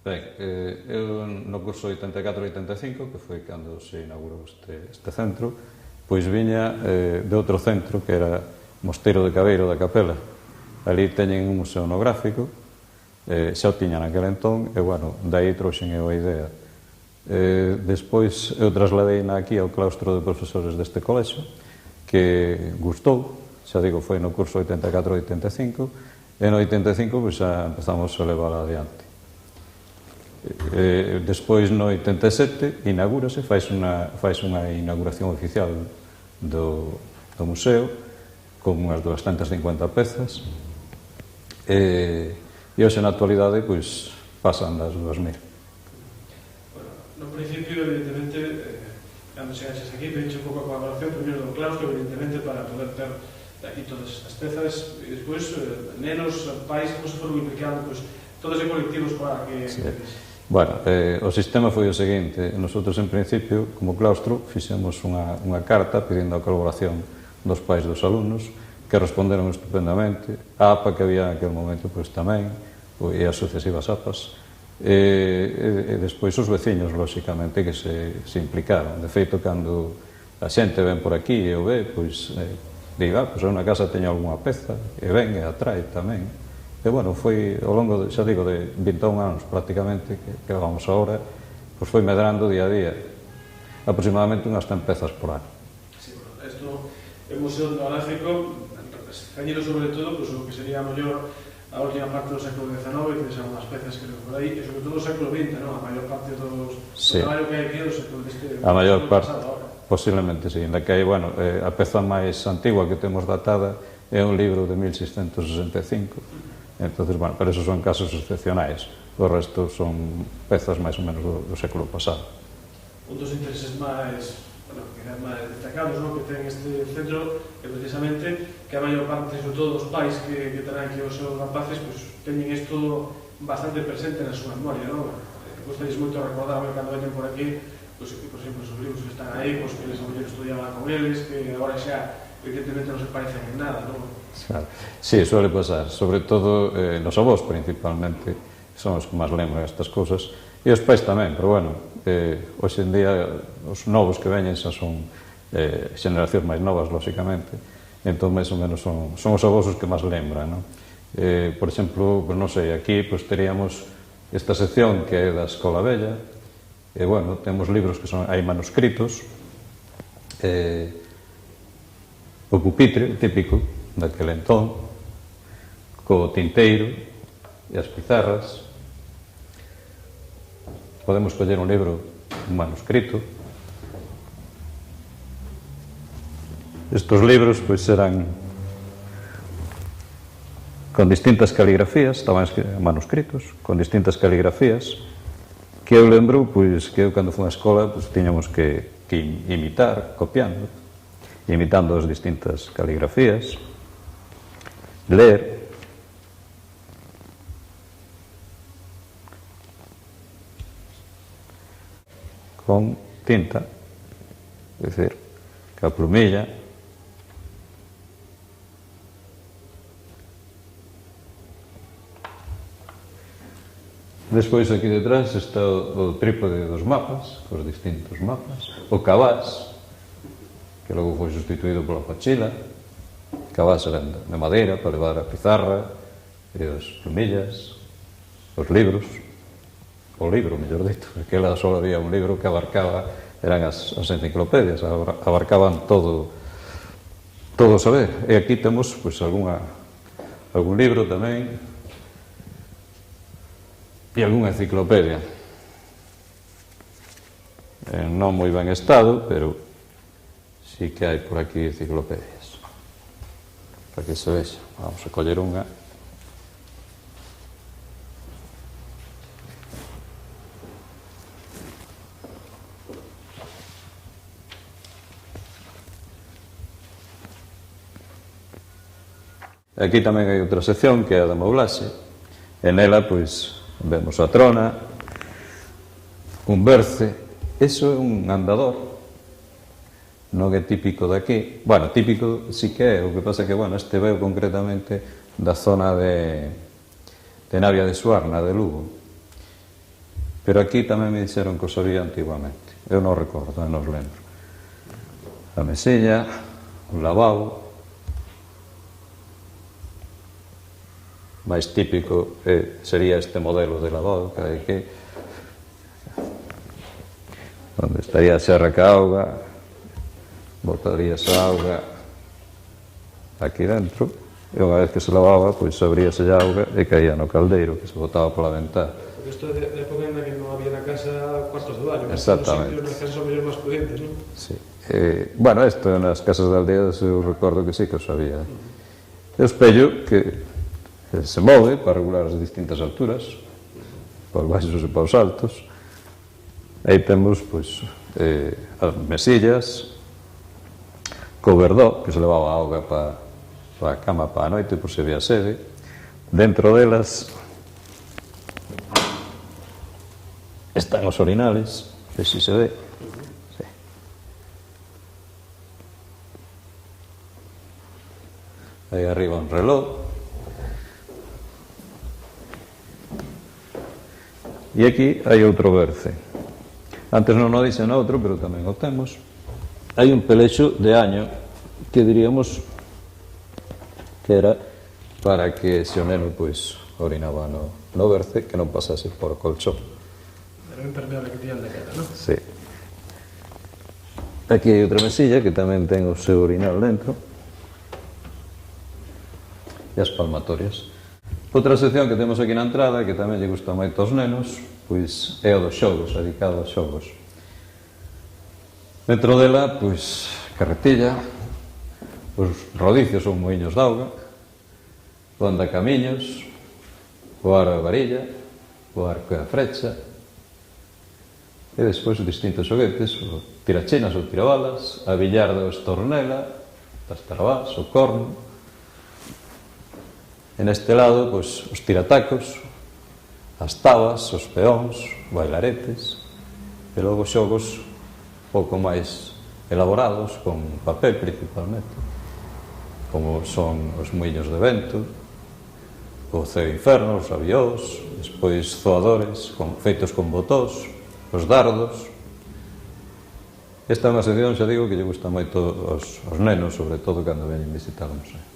Ben, eu no curso 84-85, que foi cando se inaugurou este centro, pois viña de outro centro, que era Mosteiro de Cabeiro da Capela. Ali teñen un museo etnográfico, xa o tiñan naquel entón, e, bueno, dai trouxen eu a idea. Despois eu trasladeina aquí ao claustro de profesores deste colexo, que gustou, xa digo, foi no curso 84-85, e no 85 pois xa empezamos a levar adiante. Despois no 87 inaugúrase, fais unha inauguración oficial do museo con unhas 250 pezas, e hoxe na actualidade pois pasan das 2000. No principio, evidentemente, cando chegaxes aquí, pediste un pouco a colaboración primeiro do claustro, evidentemente, para poder ter aquí todas as pezas, e despois nenos, pais, como se foron implicando, pois, todos os colectivos para que... Sí. Bueno, o sistema foi o seguinte: nosotros en principio, como claustro, fixemos unha carta pedindo a colaboración dos pais dos alumnos, que responderon estupendamente. A APA que había naquele momento pois tamén, e as sucesivas APAs, e despois os veciños, lóxicamente, que se implicaron. De feito, cando a xente ven por aquí e o ve, pois diga, pois eu na casa teño algunha peza, e ven e atrae tamén. E, bueno, foi ao longo, xa digo, de 21 anos prácticamente, que vamos agora, pois foi medrando día a día, aproximadamente unhas 100 pezas por ano. Sí, bueno, isto é un museo etnográfico, ceñido sobre todo, pois, o que sería a mellor a última parte do século XIX, que son unhas pezas que por aí, e sobre todo o século XX, non? A maior parte do traballo que hai aquí é do século XX. A maior parte, posiblemente, sí. Ainda que hai, bueno, a peza máis antigua que temos datada é un libro de 1665. Entonces, bueno, pero esos son casos excepcionais. O resto son pezas máis ou menos do século pasado. Un dos intereses máis, bueno, quizás máis destacados, non, que ten este centro é precisamente que a maior parte, sobre todo os pais que terán aquí os seus rapaces, pois teñen isto bastante presente na súa memoria, non? Gostaréis moito recordar cando veñen por aquí, pois, por exemplo, os libros que están aí, pois que eles a mellor estudiaban con eles, que agora xa evidentemente non se parecen en nada, non? Claro. Sí, suele pasar, sobre todo nos avós principalmente, son os que máis lembran estas cousas, e os pais tamén, pero bueno, hoxe en día os novos que veñen xa son xeneracións máis novas, lóxicamente, entón máis ou menos son os avós os que máis lembran, non? Por exemplo, non sei, aquí pues, teríamos esta sección que é da Escola Vella, e bueno, temos libros que hai manuscritos, o pupitre típico daquele entón, co tinteiro e as pizarras. Podemos coller un libro, un manuscrito. Estos libros pois serán con distintas caligrafías, tamén manuscritos, con distintas caligrafías, que eu lembro pois que eu cando fui á escola pois tiñamos que imitar, copiando, imitando as distintas caligrafías, ler, con tinta, é dicir, ca plumilla, despois aquí detrás está o trípode dos mapas, cos distintos mapas, o cabás, que logo foi sustituído pola pachila. Cabás eran de madeira para levar a pizarra e as plumillas, os libros, o libro, mellor dito, aquela só había un libro que abarcaba, eran as enciclopedias, abarcaban todo o saber. E aquí temos pois algún libro tamén e algunha enciclopedia en non moi ben estado, pero sí que hai por aquí enciclopedias para que se vexa. Vamos a coller unha. Aquí tamén hai outra sección que é a da moulaxe, e nela pois vemos a trona, un berce. Eso é un andador, non é típico daqui. Bueno, típico sí que é, o que pasa que, bueno, este veo concretamente da zona de Navia de Suarna, de Lugo. Pero aquí tamén me dixeron que os había antiguamente. Eu non recordo, non os lembro. A mesilla, o lavabo. Máis típico sería este modelo de lavabo, que onde estaría a xerra ca auga, botaríase a auga aquí dentro, e unha vez que se lavaba, pois abríase a auga e caía no caldeiro, que se botaba pola ventana. Porque isto é de época en que non había na casa cuartos de baño. Exactamente. Nas casas son mellor máis prudentes, non? Sí. Bueno, isto nas casas de aldeas eu recordo que sí que os había. O espello que se move para regular as distintas alturas, para os baixos e para os altos. Aí temos, pois, as mesillas, co verdó, que se levaba a auga para a cama para a noite, por se había sede. Dentro delas están os orinales, que si se ve. Sí. Aí arriba un reloj. E aquí hai outro berce. Antes non o dixen outro, pero tamén o temos. Hai un pelexo de año que diríamos que era para que se o neno pois orinaba no berce, que non pasase por o colchón. Era un impermeable que tiñan de cara, non? Sí. Aquí hai outra mesilla que tamén ten o seu orinal dentro. E as palmatorias. Outra sección que temos aquí na entrada, que tamén lle gusta moito aos nenos, pois é o dos xogos, dedicado aos xogos. Dentro dela, pois, carretilla, os rodicios ou moinhos de auga, o andacamiños, o aro e varilla, o arco e a frecha, e despois os distintos xoguetes, o tirachinas ou tirabalas, a billarda ou estornela, as tarabás, o corno. E neste lado, pois, os tiratacos, as tabas, os peóns, bailaretes, e logo xogos pouco máis elaborados, con papel principalmente, como son os muiños de vento, o ceo inferno, os aviós, despois zoadores feitos con botós, os dardos. Esta é unha sección, xa digo, que lle gusta moito aos nenos, sobre todo cando veñen visitar o museo.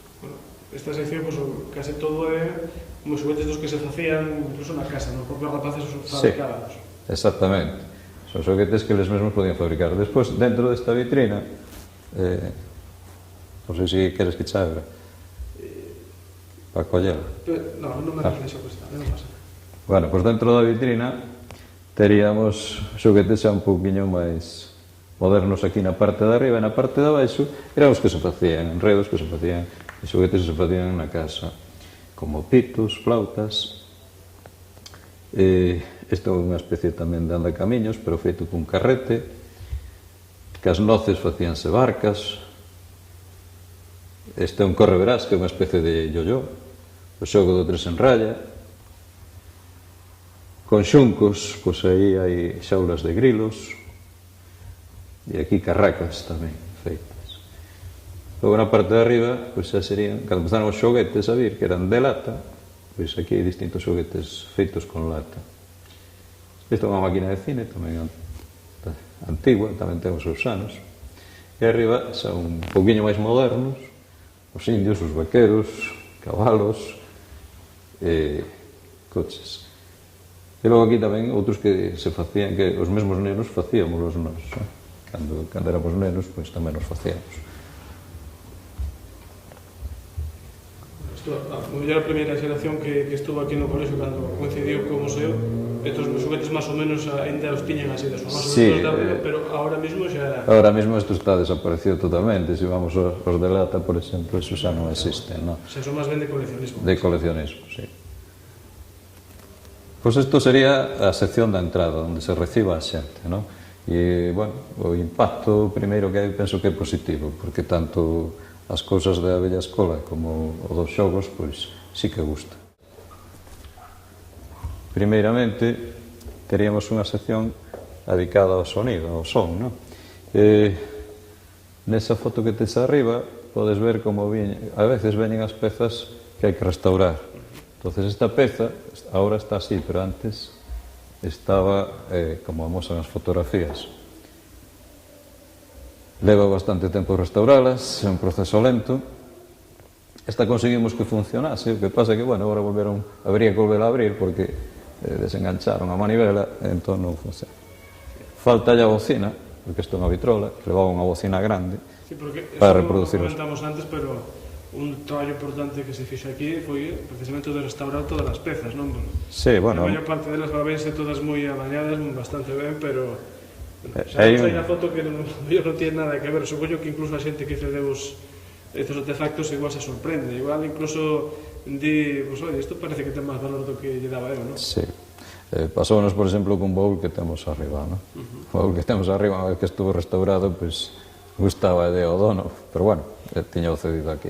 Esta sección, pues, case todo é como xoguetes dos que se facían incluso na casa, nos propios rapaces os fabricábamos. Sí, exactamente. Son xoguetes que eles mesmos podían fabricar. Despois, dentro desta vitrina, non sei se queres que che abra para collela. Non me deixo cuesta, non pasa. Bueno, pois dentro da vitrina teríamos xoguetes xa un pouquiño máis modernos aquí na parte de arriba, e na parte de abaixo eran os que se facían, enredos que se facían, e xoguetes que se facían na casa, como pitos, flautas. Isto é unha especie tamén de andacamiños, pero feito cun carrete, que as noces facíanse barcas. Este é un correverás, que é unha especie de yo-yo, o xogo do tres en raya. Con xuncos, pois aí hai xaulas de grilos, e aquí carracas tamén feitas. Logo na parte de arriba, pois xa serían, cando empezaron os xoguetes a vir, que eran de lata, pois aquí hai distintos xoguetes feitos con lata. Isto é unha máquina de cine, tamén antigua, tamén ten os seus anos. E arriba son un pouquinho máis modernos, os indios, os vaqueros, cabalos, coches. E logo aquí tamén outros que se facían, que os mesmos nenos facíamos os nós. Cando éramos nenos, pois tamén os facíamos. A mellor a primeira xeración que estuvo aquí no colexio cando coincidiu co museo, estos xoguetes máis ou menos ainda os tiñan así de famosos, sí, pero ahora mismo xa... Ahora mismo isto está desaparecido totalmente. Se vamos aos de lata, por exemplo, eso xa non existen, non? Xa son máis ben de coleccionismo. De coleccionismo, sí. Pois isto sería a sección da entrada, onde se reciba a xente, non? E, bueno, o impacto primeiro que hai penso que é positivo, porque tanto as cousas da bella escola como o dos xogos, pois sí que gusta. Primeiramente, teríamos unha sección dedicada ao sonido, ao son, non? Nesa foto que tes arriba, podes ver como a veces veñen as pezas que hai que restaurar. Entonces esta peza, agora está así, pero antes estaba, como amosan as fotografías, leva bastante tempo restauralas, é un proceso lento. Esta conseguimos que funcionase, o que pasa que, bueno, agora habría que volver a abrir porque desengancharon a manivela, entón non funciona. Falta a bocina, porque isto é unha vitrola, que levaba unha bocina grande para reproducir. Eso comentamos antes, pero un traballo importante que se fixo aquí foi precisamente de restaurar todas as pezas, non? Sí, bueno. A maior parte delas vense todas moi amañadas, bastante ben, pero xa hai na foto que non tiene nada que ver. Supoño que incluso a xente que cedeu estes artefactos igual se sorprende, igual incluso di, pues, oye, isto parece que ten máis valor do que lle daba eu, non? Sí. Pasounos, por exemplo, cun baúl que temos arriba, non? O baúl que temos arriba, unha vez que estuvo restaurado, pois gustaba de o dono, pero bueno, tiña o cedido aquí.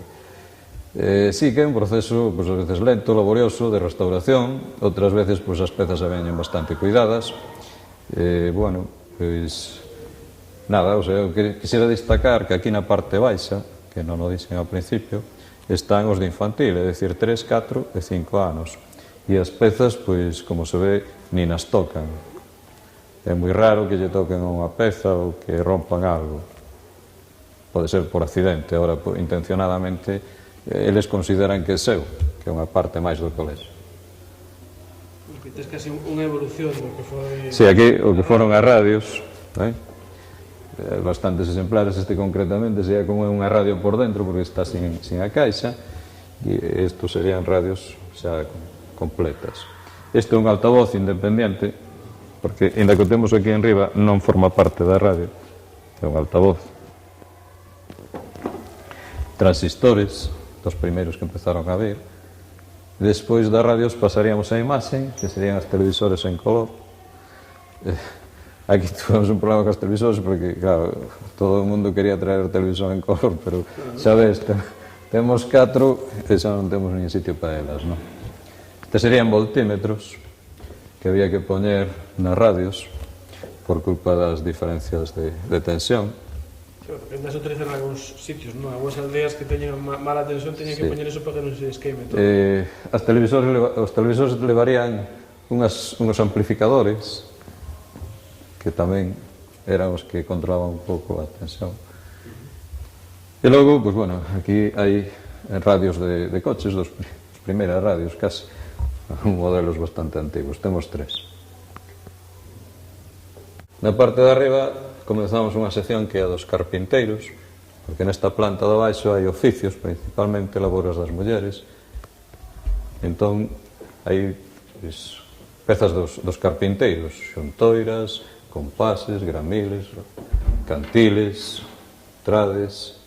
Sí que é un proceso, pois, a veces lento, laborioso, de restauración, outras veces, pois, as pezas se veñen bastante cuidadas. Bueno, pois, nada, o sea, eu quisiera destacar que aquí na parte baixa, que non o dixen ao principio, están os de infantil, é dicir, 3, 4 e 5 anos. E as pezas, pois, como se ve, nin as tocan. É moi raro que lle toquen unha peza ou que rompan algo. Pode ser por accidente, agora, intencionadamente, eles consideran que é seu, que é unha parte máis do colexo. Porque tes casi unha evolución do que foi... Sí, aquí o que foron as radios, bastantes exemplares, este concretamente sería como unha radio por dentro porque está sin a caixa, e estos serían radios xa completas. Este é un altavoz independiente porque, ainda que o temos aquí en riba, non forma parte da radio, é un altavoz. Transistores, dos primeiros que empezaron a ver. Despois das radios pasaríamos a imaxe, que serían as televisores en color. Aquí tuvemos un problema con os televisores porque, claro, todo o mundo quería traer o televisor en color, pero xa ves, temos 4 e xa non temos nin sitio para elas, non? Estes serían voltímetros que había que poñer nas radios por culpa das diferencias de tensión. Porque andas a utilizar en algúns sitios, non? Algúns aldeas que teñen mala tensión teñen que poñer eso para que non se esqueme todo. Os televisores levarían uns amplificadores que tamén eran os que controlaban un pouco a tensión. E logo, pois bueno, aquí hai radios de coches, as primeiras radios, casi, modelos bastante antigos, temos 3. Na parte de arriba comenzamos unha sección que é a dos carpinteiros, porque nesta planta de baixo hai oficios, principalmente labores das mulleres. Entón, hai pezas dos carpinteiros, xuntoiras, compases, gramiles, cantiles, trades,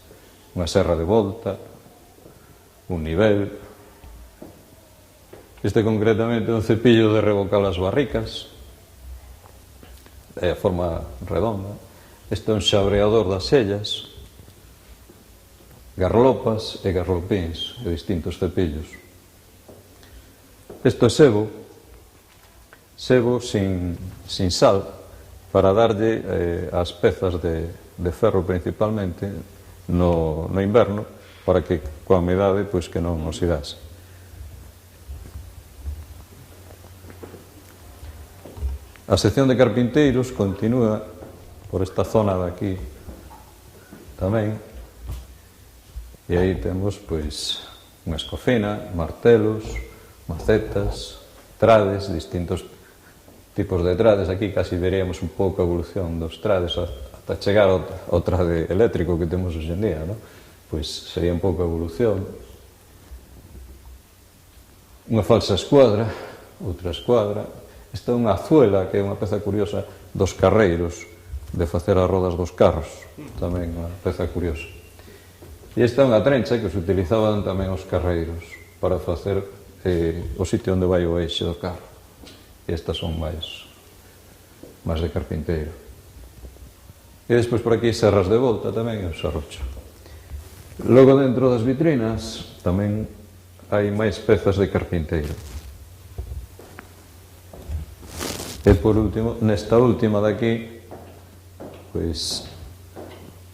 unha serra de volta, un nivel. Este concretamente é un cepillo de revocar as barricas, é a forma redonda. Este é un xabreador das sellas, garlopas e garlopíns e distintos cepillos. Isto é sebo sin sal, para darlle as pezas de ferro principalmente no inverno, para que coa humidade pois que non oxidase. A sección de carpinteiros continúa por esta zona de aquí tamén, e aí temos pois unha escofina, martelos, macetas, trades, distintos tipos de trades. Aquí casi veríamos un pouco a evolución dos trades ata chegar ao trade eléctrico que temos hoxe en día, non? Pois sería un pouco a evolución. Unha falsa escuadra, outra escuadra. Esta é unha azuela, que é unha peza curiosa dos carreiros, de facer as rodas dos carros, tamén unha peza curiosa. E esta é unha trencha que se utilizaban tamén os carreiros para facer o sitio onde vai o eixe do carro. E estas son máis de carpinteiro. E despois por aquí serras de volta tamén e o serrocho. Logo dentro das vitrinas tamén hai máis pezas de carpinteiro. E por último, nesta última de aquí, pois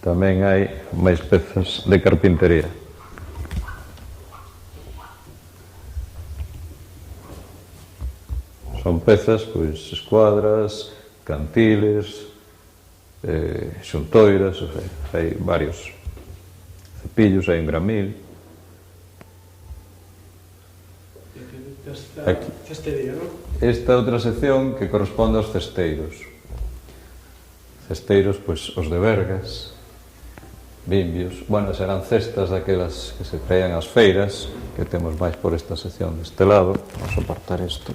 tamén hai máis pezas de carpintería. Son pezas, pois, escuadras, cantiles, xuntoiras, hai varios cepillos, hai un gramil. Aquí. Cestería, non? Esta é outra sección que corresponde aos cesteiros. Cesteiros, pois, os de Bergas, bimbios, bueno, serán cestas daquelas que se traían ás feiras, que temos máis por esta sección deste lado. Vamos a apartar isto.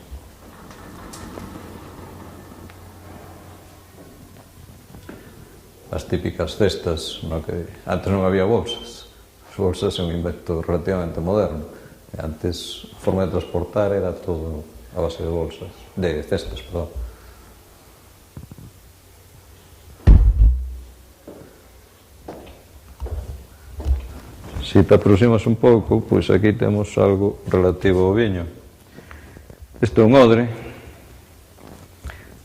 As típicas cestas, no que antes non había bolsas. As bolsas é un invento relativamente moderno. Antes, a forma de transportar era todo a base de bolsas, de cestas, perdón. Se te aproximas un pouco, pois aquí temos algo relativo ao viño. Isto é un odre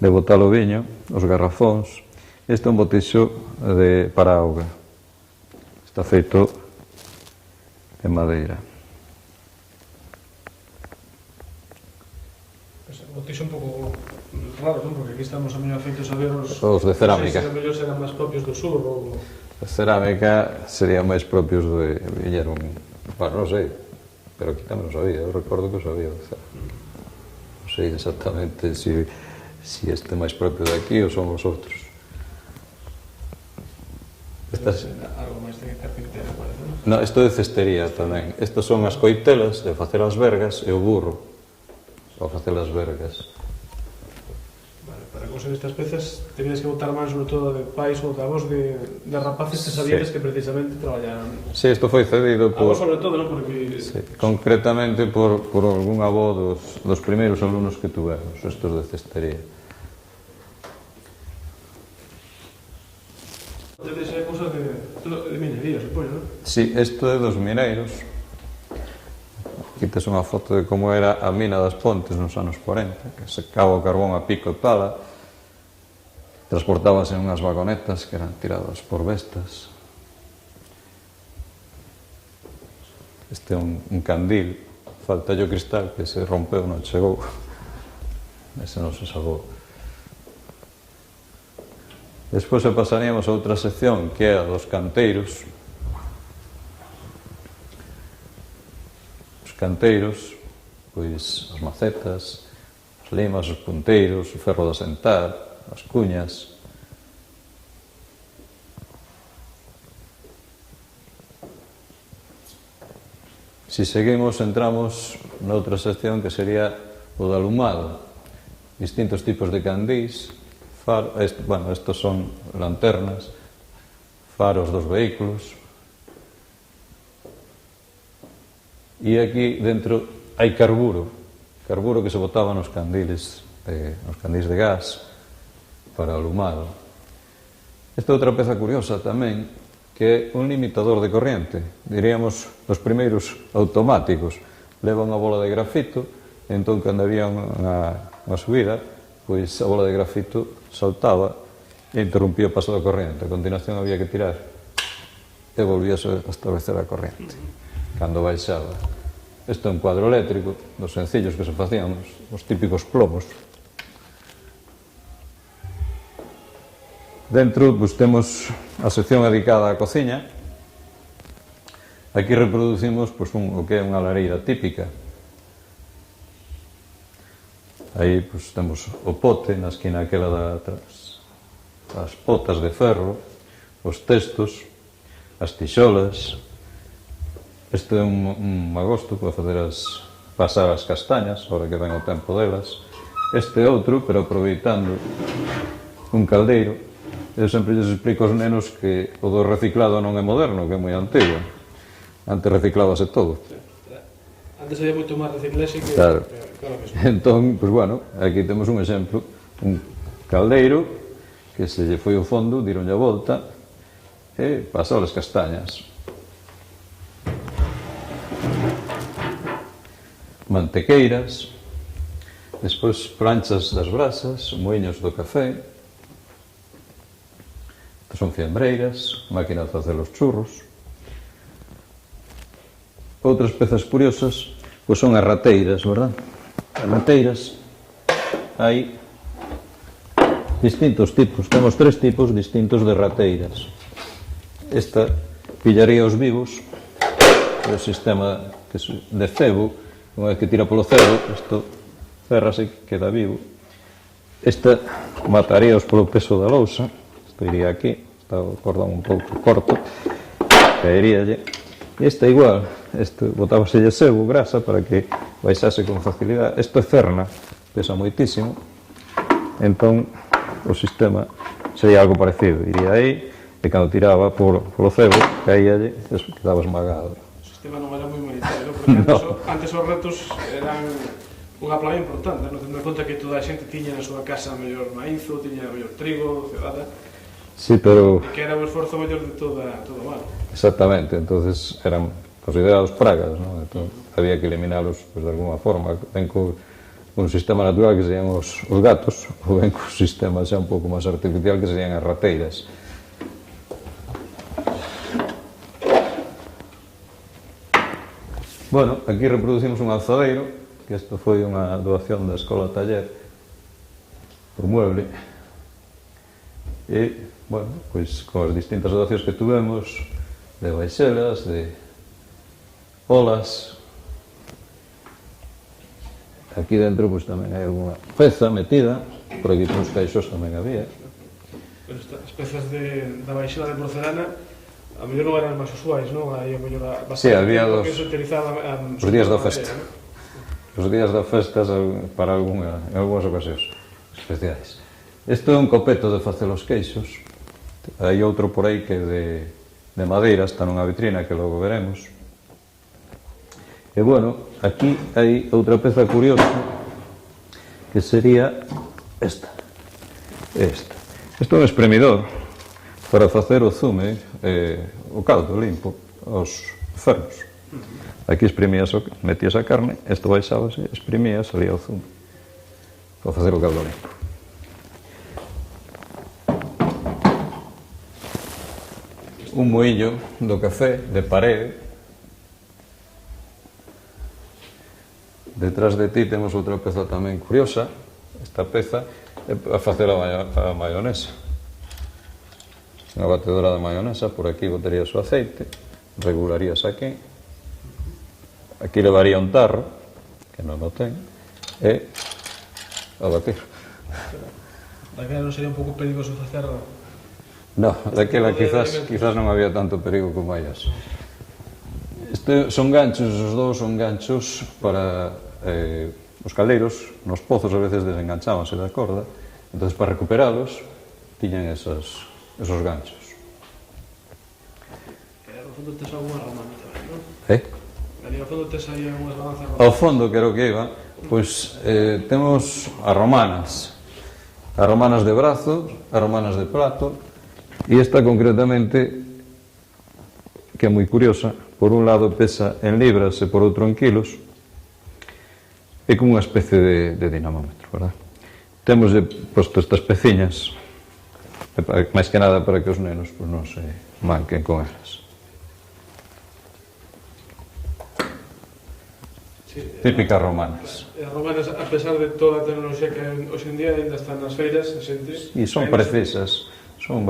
de botar o viño, os garrafóns. Isto é un botixo para auga. Está feito en madeira. Pues o botixo un pouco raro, non? Porque aquí estamos a mellor feitos a ver os de cerámica. Os mellor serán máis propios do sur ou... A cerámica serían máis propios de viñeron, bueno, non sei, pero aquí tamén o sabía, eu recordo que o sabía. Non sei exactamente se este é máis propio de aquí ou son os outros. Algo máis de carpintero, parece, Non, non? isto é cestería tamén. Estas son as coitelas de facer as vergas e o burro para facer as vergas. Para conseguir estas pezas tenías que botar máis sobre todo de pais ou de avós de rapaces que sabías que precisamente traballaran. Sí, isto foi cedido por... Avós sobre todo, non? Porque... Sí, concretamente por algún avó dos primeiros alumnos que tuvemos, estos de cestería. Tedes aí cosas de minería, supoño, non? Sí, isto é dos mineiros. Aquí tes unha foto de como era a mina das Pontes nos anos 40, que secaba o carbón a pico e pala, transportábanse en unhas vagonetas que eran tiradas por bestas. Este é un candil, falta o cristal que se rompeu, non chegou. Ese non se salvou. Despois pasaríamos a outra sección que é a dos canteiros. Os canteiros, pois as macetas, as limas, os punteiros, o ferro de asentar, as cuñas. Se seguimos, entramos noutra sección que sería o de alumado. Distintos tipos de candís, estos son lanternas, faros dos vehículos. E aquí dentro hai carburo que se botaba nos candiles de gas para alumado. Esta é outra peza curiosa tamén, que é un limitador de corriente. Diríamos, os primeiros automáticos levan a bola de grafito, e entón, cando había unha subida, pois a bola de grafito saltaba e interrumpía o paso da corriente. A continuación había que tirar e volvíase a establecer a corriente cando baixaba. Isto é un cuadro eléctrico dos sencillos que se facían, os típicos plomos. Dentro temos a sección dedicada á cociña. Aquí reproducimos o que é unha lareira típica. Aí temos o pote na esquina aquela de atrás, as potas de ferro, os testos, as tixolas. Este é un magosto para pasar as castañas, ahora que ven o tempo delas. Este é outro, pero aproveitando un caldeiro. Eu sempre lles explico aos nenos que o do reciclado non é moderno, que é moi antigo. Antes reciclábase todo. Antes había moito máis reciclaxe que... Claro. Entón, pois bueno, aquí temos un exemplo. Un caldeiro que se lle foi o fondo, dironlle a volta e pasou as castañas. Mantequeiras, despois planchas das brasas, moinhos do café. Estas son fiambreiras, máquina de facer os churros. Outras pezas curiosas pois son as rateiras, verdad? As rateiras hai distintos tipos. Temos 3 tipos distintos de rateiras. Esta pillaría os vivos, o sistema de cebo, unha vez que tira polo cebo, isto cerrase, queda vivo. Esta mataríaos polo peso da lousa, isto iría aquí, está o cordón un pouco corto, caeríalle. E esta igual, isto botábaselle sebo, grasa, para que baixase con facilidade. Isto é cerna, pesa moitísimo, entón o sistema sería algo parecido, iría aí, e cando tiraba polo cebo, caíalle, e quedaba esmagado. O sistema non era moi monetario, porque antes os retos eran unha plaga importante, non tendo en conta que toda a xente tiña na súa casa mellor maízo, tiña mellor trigo, cebada. Sí, pero... E que era o esforzo mellor de todo o ano. Exactamente, entonces eran considerados pragas, ¿no? Entón, había que eliminalos pues, de alguna forma. Ben co un sistema natural que serían os gatos, ou ben co sistema xa un pouco máis artificial que serían as rateiras. Bueno, aquí reproducimos un alzadeiro, que isto foi unha doación da Escola Taller por mueble. E, bueno, pois con as distintas doacións que tuvemos, de baixelas, de olas. Aquí dentro pois tamén hai alguna peza metida, por aquí nos caixos tamén había. Pero as pezas da baixela de porcelana a mellor non eran máis usuais, non? Aí a mellor sí, había dos... que se utilizaba os días da festa. Os días da festa para en algunhas ocasións especiais. Isto é un copeto de facer os queixos. Hai outro por aí que é de madeira, está nunha vitrina que logo veremos. E, bueno, aquí hai outra peza curiosa que sería esta. Isto é un espremidor para facer o zume, o caldo limpo, os ferros. Aquí exprimías, metías a carne, isto baixábase, exprimías, salía o zume para facer o caldo limpo. Un moillo do café de parede. Detrás de ti temos outra peza tamén curiosa. Esta peza é para facer a maionesa. Unha batedora de maionesa, por aquí botarías o aceite, regularías aquí. Aquí levaría un tarro, que non o ten, e a batir. Daquela non sería un pouco perigoso facer... No, daquela quizás non había tanto perigo como hai hoxe. Son ganchos, os dous son ganchos para os caldeiros, nos pozos a veces desenganchábanse da corda, entón para recuperalos tiñan esos ganchos. Ao fondo tes algunha romana tamén, non? Ali ao fondo tes aí algunhas balanzas romanas. Ao fondo, quero que iba, pois temos as romanas de brazo, as romanas de plato, e esta concretamente, que é moi curiosa, por un lado pesa en libras e por outro en kilos, é como unha especie de dinamómetro, verdad? Temos posto estas peciñas, máis que nada para que os nenos pues, non se manquen con elas. Sí, típicas romanas. As romanas, a pesar de toda a tecnoloxía que hoxe en día, ainda están nas feiras, e son precisas, son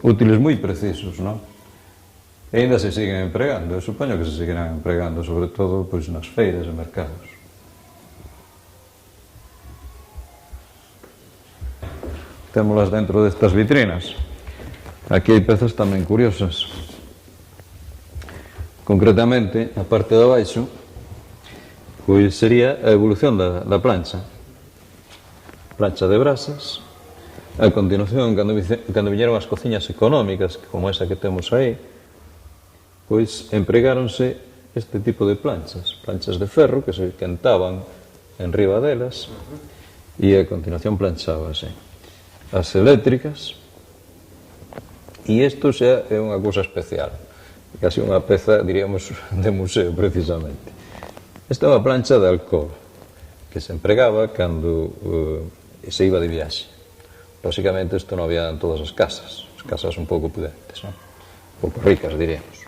útiles moi precisos, non? E ainda se siguen empregando, eu supoño que se seguirán empregando, sobre todo pois, nas feiras e mercados. Témolas dentro destas vitrinas. Aquí hai pezas tamén curiosas. Concretamente, a parte de abaixo, pois sería a evolución da plancha. Plancha de brasas. A continuación, cando viñeron as cociñas económicas, como esa que temos aí, pois empregáronse este tipo de planchas de ferro que se quentaban en riba delas e a continuación planchábase. As eléctricas, e isto xa é unha cousa especial, casi unha peza, diríamos, de museo precisamente. Esta é unha plancha de alcohol que se empregaba cando se iba de viaxe. Lóxicamente isto non había en todas as casas un pouco pudentes, non? Un pouco ricas, diríamos.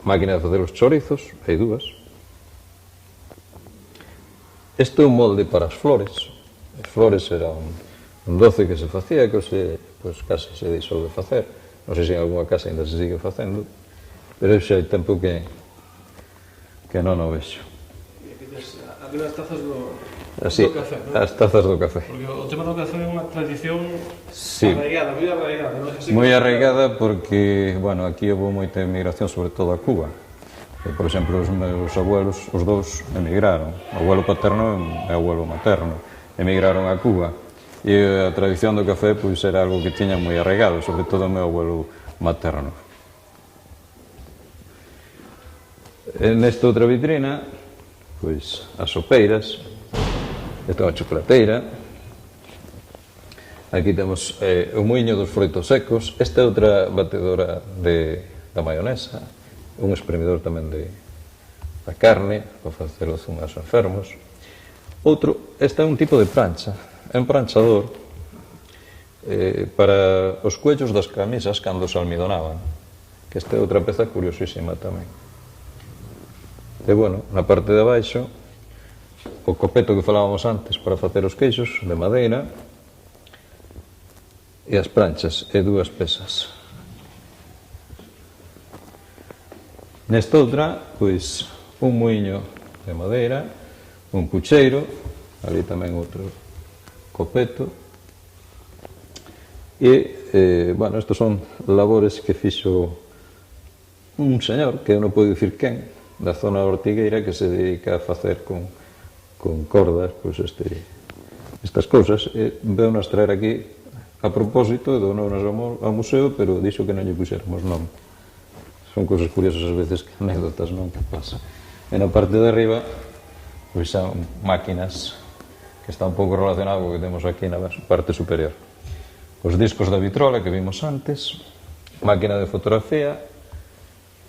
Máquina de facer os chorizos, hai dúas. Este é un molde para as flores. As flores era un doce que se facía, que pues, casi se deixou de facer. Non sei se en alguna casa ainda se sigue facendo, pero xa hai tempo que non o vexo. E aquí tens arriba as tazas do café, non? As tazas do café. Porque o tema do café é unha tradición arraigada, moi arraigada, non? Moi arraigada porque, bueno, aquí houve moita emigración, sobre todo a Cuba. Por exemplo, os meus abuelos, os dous, emigraron. O abuelo paterno e o abuelo materno emigraron a Cuba. E a tradición do café pois, era algo que tiña moi arraigado, sobre todo o meu abuelo materno. Nesta outra vitrina, pois, as sopeiras. Esta é unha chocolateira. Aquí temos o muiño dos froitos secos. Esta é outra batedora da maionesa. Un espremidor tamén da carne, para facer o zumo aos enfermos. Outro, este é un tipo de prancha, é un pranchador para os cuellos das camisas cando se almidonaban, que esta é outra peza curiosísima tamén. E, bueno, na parte de abaixo, o copeto que falábamos antes para facer os queixos, de madeira, e as pranchas, e dúas pesas. Nesta outra, pois, un muiño de madeira, un pucheiro, ali tamén outro copeto, e, bueno, estos son labores que fixo un señor, que eu non podo dicir quen, da zona ortigueira, que se dedica a facer con cordas, pois, estas cousas, e veu-nos traer aquí a propósito, e donou-nos ao museo, pero dixo que non lle puxéramos nome. Son cousas curiosas ás veces, que anécdotas, non, que pasa. E na parte de arriba, pois son máquinas que está un pouco relacionado co que temos aquí na parte superior. Os discos da vitrola que vimos antes, máquina de fotografía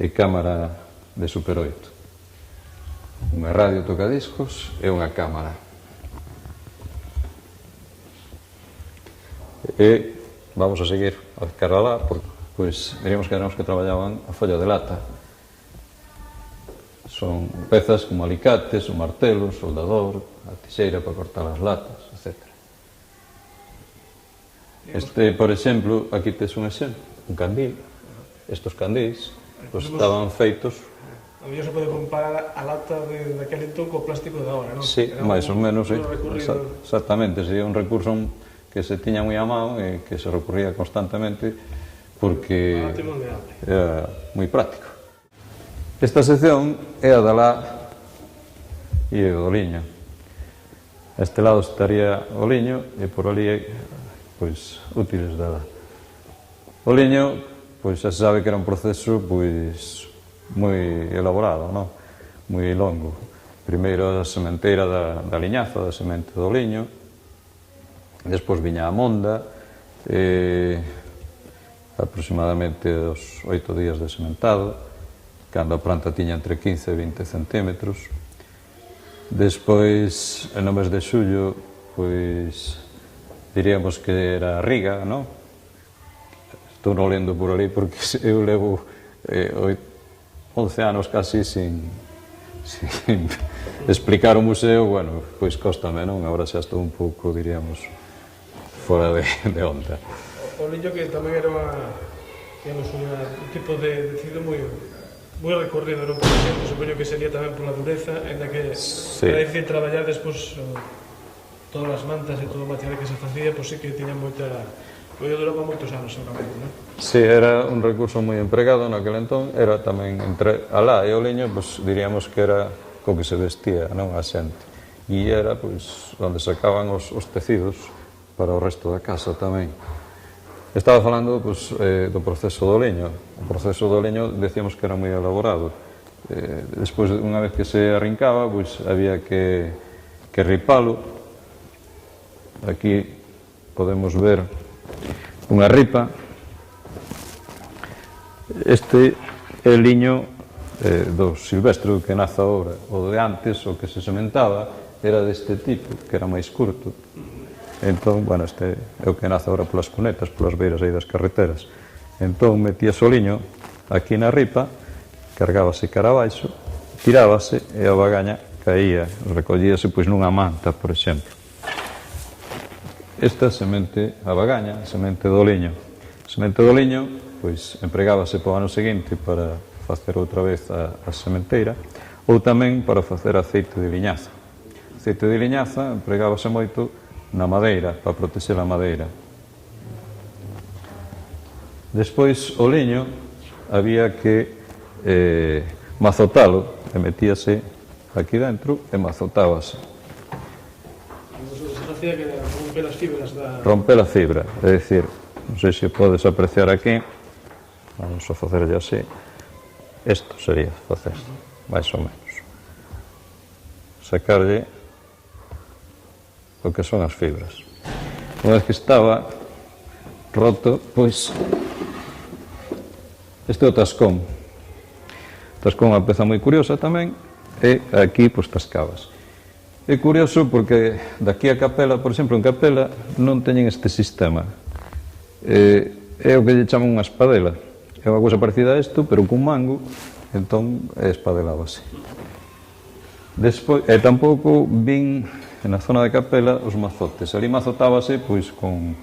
e cámara de Super 8. Unha radio tocadiscos e unha cámara. E vamos a seguir a cara lá, porque pois diríamos que eran os que traballaban a folla de lata. Son pezas como alicates, un martelo, un soldador, a tixeira para cortar as latas, etc. Este, por exemplo, aquí tes un exemplo, un candil. Estos candís pois, estaban feitos... A mellor se pode comparar a lata daquele entón co plástico de agora, non? Sí, máis ou menos, sí. Exactamente, sería un recurso que se tiña moi a mão e que se recurría constantemente porque era moi práctico. Esta sección é a da lá e o liño. A este lado estaría o liño e por ali, pois, útiles da lá. O liño, pois, xa se sabe que era un proceso, pois, moi elaborado, non? Moi longo. Primeiro a sementeira da liñaza, da semente do liño, despois viña a monda, aproximadamente os 8 días de sementado, cando a planta tiña entre 15 e 20 centímetros. Despois, no mes de xullo, pois, diríamos que era a riga, non? Estou non lendo por ali porque eu levo 11 anos casi sin explicar o museo, bueno, pois cóstame, non? Agora xa estou un pouco, diríamos, fora de onda. O liño que tamén era un tipo de tecido moi recorrido, non? Por exemplo, supoño que sería tamén por la dureza, en la que era difícil traballar despois todas as mantas e todo o material que se facía, pois sí que tiña moita... duraba moitos anos seguramente, non? Sí, era un recurso moi empregado naquel entón, era tamén entre a lá e o liño, pois diríamos que era co que se vestía, non, a xente. E era, pois, onde sacaban os tecidos para o resto da casa tamén. Estaba falando pois, do proceso do liño. O proceso do liño decíamos que era moi elaborado. Despois, unha vez que se arrincaba, pois, había que ripalo. Aquí podemos ver unha ripa. Este é o liño do silvestre que nace agora. O de antes, o que se sementaba, era deste tipo, que era máis curto. Entón, bueno, este é o que nace agora polas cunetas, polas beiras aí das carreteras. Entón, metíase o liño aquí na ripa, cargábase cara abaixo, tirábase e a bagaña caía, recollíase pois nunha manta, por exemplo. Esta semente a bagaña, semente do liño. Semente do liño, pois empregábase para o ano seguinte para facer outra vez a sementeira, ou tamén para facer aceite de liñaza. Aceite de liñaza empregábase moito na madeira, para proteger a madeira. Despois, o liño había que mazotalo, e metíase aquí dentro e mazotábase. Se facía que romper as fibras da... Romper a fibra, é dicir, non sei se podes apreciar aquí, vamos a facerlle así, isto sería facer, máis ou menos. Sacarlle o que son as fibras. Unha vez que estaba roto, pois, este é o tascón. O tascón é unha peza moi curiosa tamén, e aquí, pois, tascabas. É curioso porque daqui a Capela, por exemplo, en Capela non teñen este sistema. É o que lle chaman unha espadela. É unha cousa parecida a isto, pero cun mango, entón espadelábase. Despois, e tampouco vin na zona de Capela os mazotes. Ali mazotábase pois con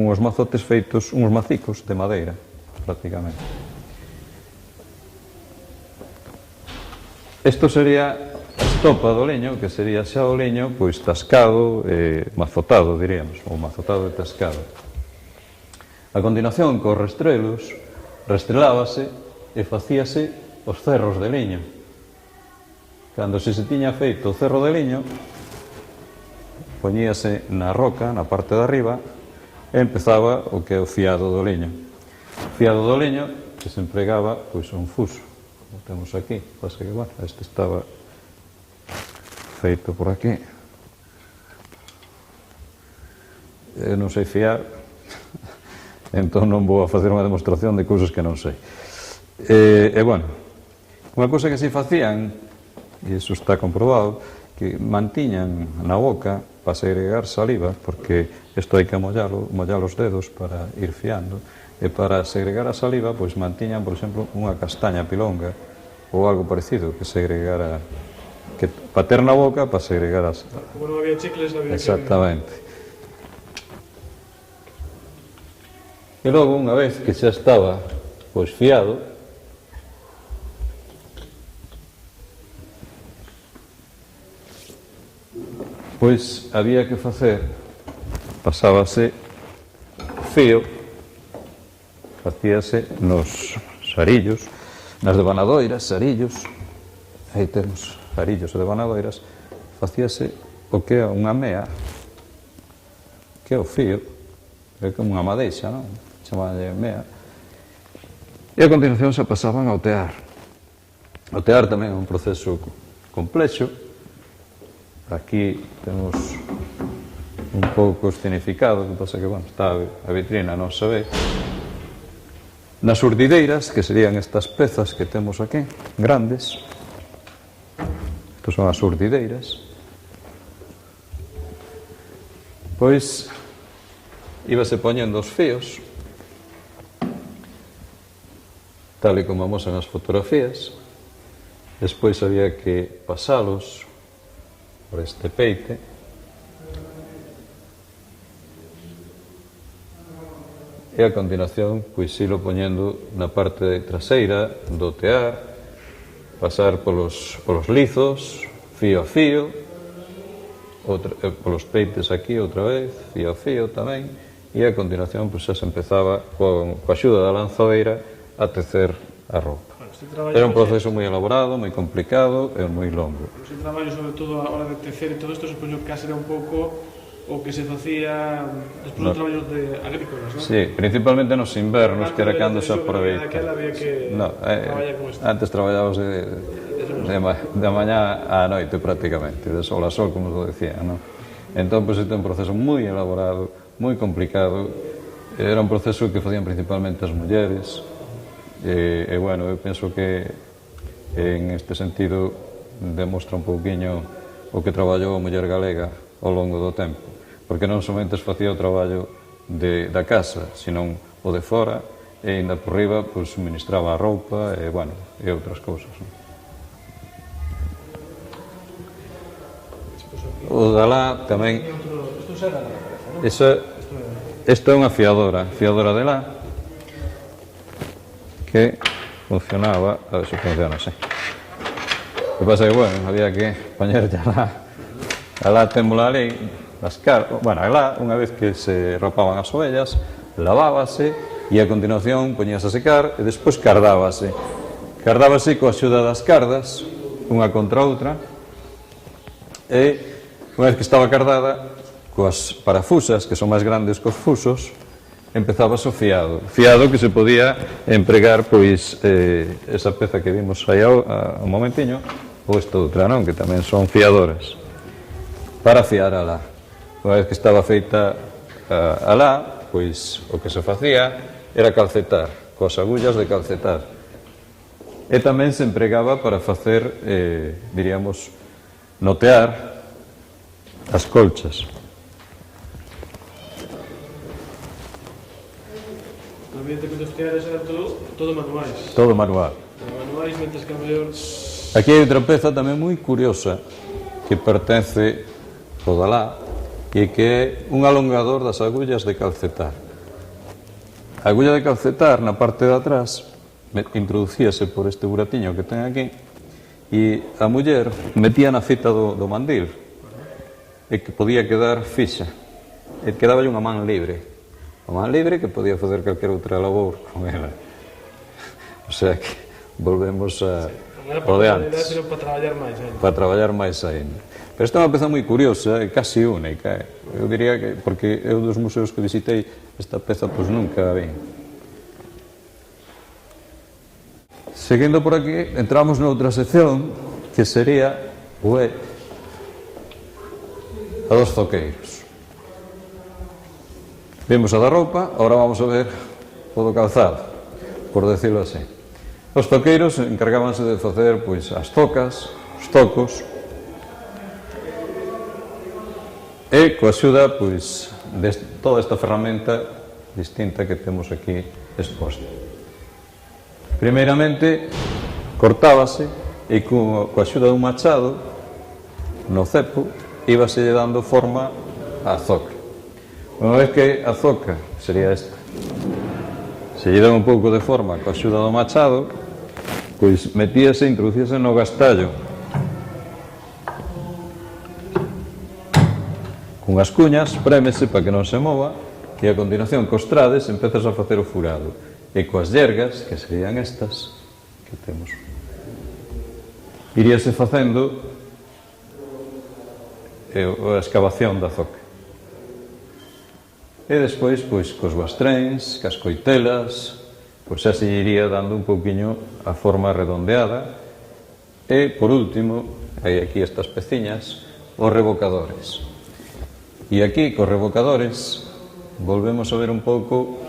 os mazotes feitos, uns macicos de madeira, prácticamente. Isto sería estopa do leño, que sería xa o leño pois tascado e mazotado, diríamos, ou mazotado e tascado. A continuación, cos restrelos, restrelábase e facíase os cerros de leño. Cando se tiña feito o cerro de leño, poñíase na roca, na parte de arriba, e empezaba o que é o fiado do leño. O fiado do leño que se empregaba pois un fuso, como temos aquí, pasa que, bueno, este estaba feito por aquí. Eu non sei fiar, entón non vou a facer unha demostración de cousas que non sei. E, bueno, unha cousa que se facían, e iso está comprobado, que mantiñan na boca para segregar saliva, porque isto hai que mollar os dedos para ir fiando, e para segregar a saliva, pois mantiñan, por exemplo, unha castaña pilonga, ou algo parecido, que segregara, que para ter na boca, para segregar as... Como non había chicles, había exactamente. E logo, unha vez que xa estaba pois fiado, pois había que facer, pasábase fío, facíase nos sarillos, nas debanadoiras, sarillos, aí temos sarillos e debanadoiras, facíase o que é unha mea, que é o fío, é como unha madeixa, non? Chamalle mea. E a continuación se pasaban ao tear. O tear tamén é un proceso complexo. Aquí temos un pouco escenificado, que pasa que, bueno, está a vitrina, non se ve. Nas urdideiras, que serían estas pezas que temos aquí, grandes, estas son as urdideiras, pois íbase poñendo os fíos, tal e como amosan as fotografías. Despois había que pasalos por este peite, e a continuación pois ilo poñendo na parte traseira do tear, pasar polos lizos, fío a fío, polos peites aquí outra vez, fío a fío tamén, e a continuación pois xa se empezaba coa axuda da lanzoeira a tecer a roupa. Era un proceso moi elaborado, moi complicado e moi longo. Ese traballo, sobre todo a hora de tecer e todo isto, supoño que case era un pouco o que se facía despois dos traballos agrícolas, non? Sí, principalmente nos invernos, que era cando se aproveita. Antes traballábamos de mañá á noite prácticamente, de sol a sol, como os decía, non? Entón, pois, este é un proceso moi elaborado, moi complicado. Era un proceso que facían principalmente as mulleres. E, bueno, eu penso que en este sentido demostra un pouquiño o que traballou a muller galega ao longo do tempo, porque non somente facía o traballo da casa, senón o de fora, e ainda por riba pois, suministraba a roupa e, bueno, e outras cousas, non? O de alá tamén... Isto xa era na cabeza, non? Esta é unha fiadora de lá, que funcionaba, a ver se funciona así. O que pasa é que, bueno, había que poñerlle alá témola ali, bueno, alá, unha vez que se rapaban as ovellas, lavábase, e a continuación poñíase a secar, e despois cardábase. Cardábase coa axuda das cardas, unha contra outra, e unha vez que estaba cardada, coas parafusas, que son máis grandes que os fusos, empezaba o fiado. Fiado que se podía empregar, pois, esa peza que vimos aí ao momentiño, ou esta outra, non? Que tamén son fiadoras, para fiar alá. Unha vez que estaba feita alá, pois, o que se facía era calcetar, coas agullas de calcetar. E tamén se empregaba para facer, diríamos, notear as colchas. No ambiente que nos quedas era todo manuais. Todo manual. Manuais, mentres que a mellor... Aquí hai outra peza tamén moi curiosa que pertence ao dalá e que é un alongador das agullas de calcetar. A agulla de calcetar na parte de atrás introducíase por este buratiño que ten aquí e a muller metía na fita do mandil e que podía quedar fixa e quedaba unha man libre que podía facer calquera outra labor con ela. O sea que volvemos ao de antes, para traballar máis ainda. para traballar máis ainda. Pero esta é unha peza moi curiosa e casi única. Eu diría que, porque eu dos museos que visitei, esta peza pois nunca a vi. Seguindo por aquí, entramos noutra sección que sería a dos zoqueiros. Vimos a da roupa, agora vamos a ver o do calzado, por decirlo así. Os zoqueiros encargábanse de facer pois as zocas, os zocos, e coa axuda pois de toda esta ferramenta distinta que temos aquí exposta. Primeiramente cortábase e coa axuda dun machado no cepo íbase dando forma á zoca. Unha vez que a zoca sería esta se lle daba un pouco de forma coa axuda do machado, pois metíase e introducíase no gastallo cunhas cuñas, prémese para que non se mova e a continuación cos trades empezas a facer o furado e coas llergas, que serían estas que temos, iríase facendo a escavación da zoca. E despois, pois, cos bastréns, cas coitelas, pois xa se iría dando un pouquiño a forma redondeada. E, por último, hai aquí estas peciñas, os rebocadores. E aquí, cos rebocadores, volvemos a ver un pouco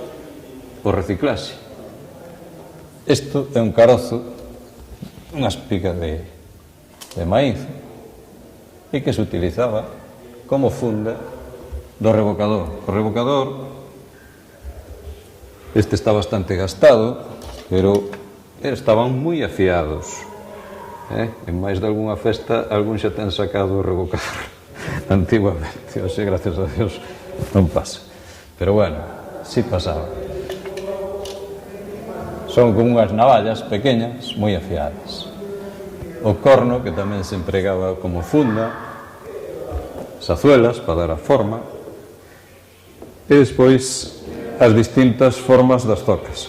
o reciclaxe. Isto é un carozo, unha espiga de maíz, e que se utilizaba como funda do rebocador. O rebocador, este está bastante gastado, pero estaban moi afiados. En máis de algunha festa, algún xa ten sacado o rebocador antiguamente. Oxe, gracias a Dios, non pasa. Pero bueno, sí pasaba. Son como unhas navallas pequeñas, moi afiadas. O corno, que tamén se empregaba como funda, sazuelas para dar a forma, e despois as distintas formas das zocas.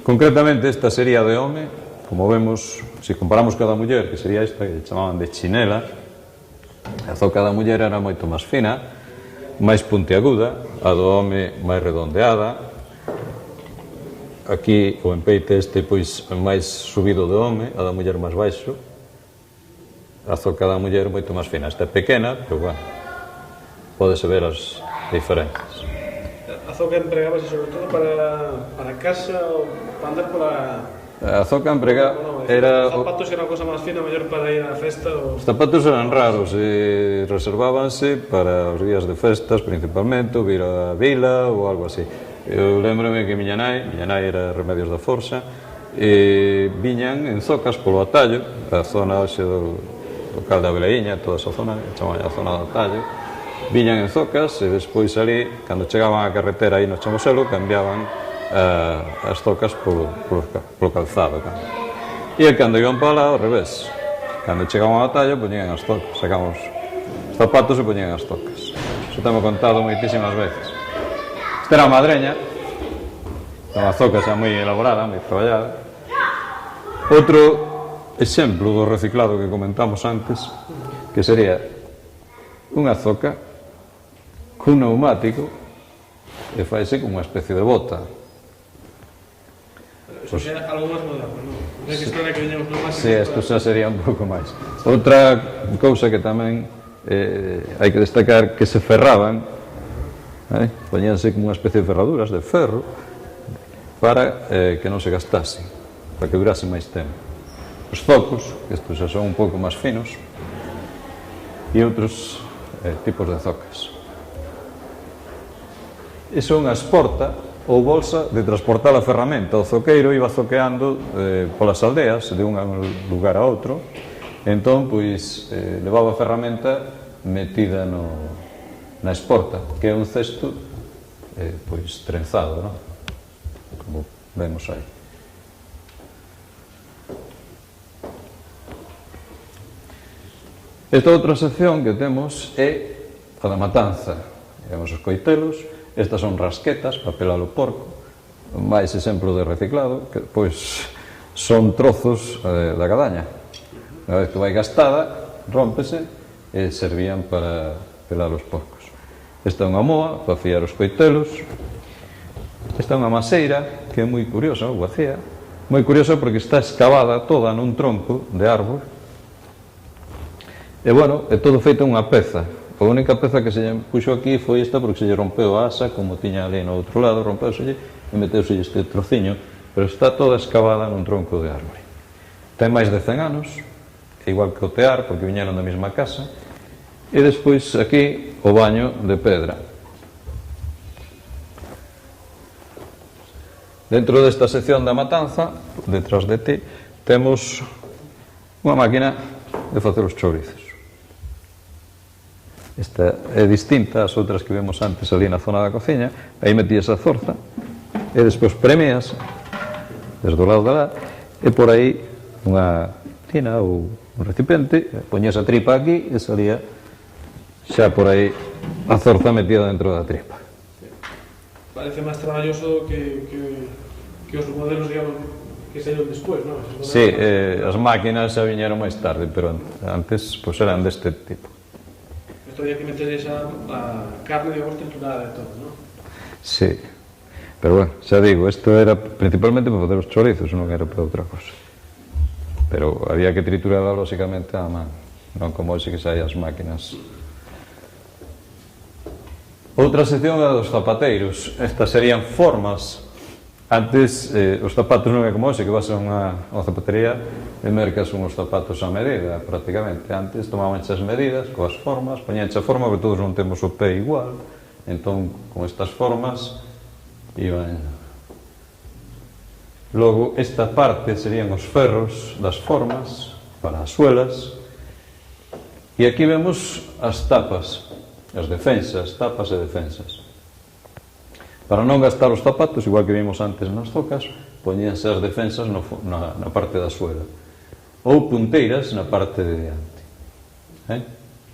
Concretamente, esta sería de home, como vemos, se comparamos cada muller, que sería esta, que chamaban de chinela, a zoca da muller era moito máis fina, máis puntiaguda, a do home máis redondeada. Aquí o empeite este pois máis subido do home, a da muller máis baixo, a zoca da muller moito máis fina. Esta é pequena, pero bueno, pódese ver as diferencias. A zoca empregábase sobre todo para casa ou para andar pola... A zoca empregaba era... Os zapatos era a cosa máis fina, mellor para ir á festa ou... Os zapatos eran raros e reservábanse para os días de festas, principalmente, ou vir a vila ou algo así. Eu lembrome que miña nai era Remedios da Forxa, e viñan en zocas polo atallo, a zona hoxe o cal da Beleiña, toda esa zona, que chamaban a zona do Tallo, viñan en zocas e despois ali, cando chegaban á carretera aí no Chamoselo, cambiaban as zocas polo calzado. E cando iban para lá, ao revés, cando chegaban ao Tallo, poñían as zocas, sacaban os zapatos e poñían as zocas. Iso temo contado moitísimas veces. Esta era a madreña, unha zoca xa moi elaborada, moi traballada. Outro exemplo do reciclado que comentamos antes, que sería unha zoca cun neumático e faise como unha especie de bota. Eso xa é algo máis moderno, non? Non é que isto era que veñamos pneumáticos. Si, isto xa sería un pouco máis. Outra cousa que tamén hai que destacar, que se ferraban, poñíanse como unha especie de ferraduras de ferro para que non se gastasen, para que durase máis tempo. Os zocos, que estos xa son un pouco máis finos, e outros tipos de zocas. Iso é unha esporta ou bolsa de transportar a ferramenta. O zoqueiro iba zoqueando polas aldeas, de un lugar a outro, entón, pois, levaba a ferramenta metida na esporta, que é un cesto, pois, trenzado, non? Como vemos aí. Esta outra sección que temos é a da matanza. Vemos os coitelos, estas son rasquetas, papel alo porco, máis exemplo de reciclado, que pois son trozos da gadaña. Unha vez que vai gastada, rómpese e servían para pelar os porcos. Esta é unha moa para fiar os coitelos. Esta é unha maseira que é moi curiosa, ou vacía, moi curiosa porque está escavada toda nun tronco de árbol. E, bueno, é todo feito unha peza. A única peza que se lle puxo aquí foi esta porque se lle rompeu a asa, como tiña ali no outro lado, rompeuselle e meteuselle este trociño, pero está toda escavada nun tronco de árbore. Ten máis de 100 anos, igual que o tear, porque viñeron da mesma casa, e despois aquí o baño de pedra. Dentro desta sección da matanza, detrás de ti, temos unha máquina de facer os chourizos. Esta é distinta ás outras que vemos antes ali na zona da cociña. Aí metías a zorza e despois premias desde o lado de lá e por aí unha tina ou un recipiente, poñías a tripa aquí e salía xa por aí a zorza metida dentro da tripa. Parece máis traballoso que os modelos, digamos, que saíron despois, non? Si, as máquinas xa viñeron máis tarde, pero antes pues, eran deste tipo. Isto había que meter esa carne, digamos, triturada e todo, non? Si, pero bueno, xa digo, isto era principalmente para facer os chorizos, non era para outra cosa. Pero había que triturarla, lógicamente, á man, non como hoxe que xa hai as máquinas. Outra sección é a dos zapateiros. Estas serían formas. Antes, os zapatos non é como hoxe, que vas a unha zapatería e mercas unhos zapatos a medida, prácticamente. Antes tomaban as medidas, coas formas, poñían a forma, porque todos non temos o pé igual. Entón, con estas formas, iban... Logo, esta parte serían os ferros das formas, para as suelas. E aquí vemos as tapas, as defensas, tapas e defensas. Para non gastar os zapatos, igual que vimos antes nas zocas, poñíanse as defensas na parte da suela. Ou punteiras na parte de diante.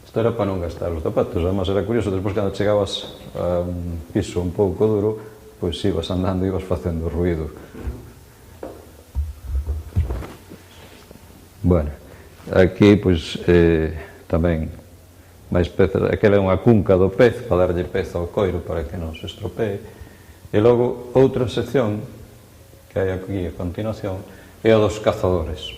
Isto era para non gastar os zapatos. Además, era curioso, despois cando chegabas a un piso un pouco duro, pois ibas andando e ibas facendo ruido. Bueno, aquí, pois, tamén máis pezas. Aquela é unha cunca do pez, para darlle pez ao coiro para que non se estropee. E logo, outra sección que hai aquí a continuación é a dos cazadores.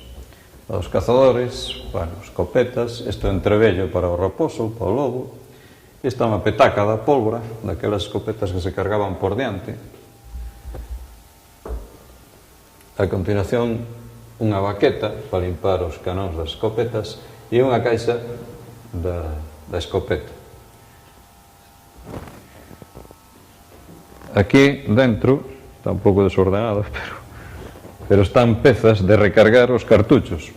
A dos cazadores, bueno, escopetas, isto é entrevello para o raposo, para o lobo. Esta é unha petaca da pólvora, daquelas escopetas que se cargaban por diante. A continuación, unha baqueta para limpar os canóns das escopetas e unha caixa da escopeta. Aquí dentro, está un pouco desordenado, pero están pezas de recargar os cartuchos.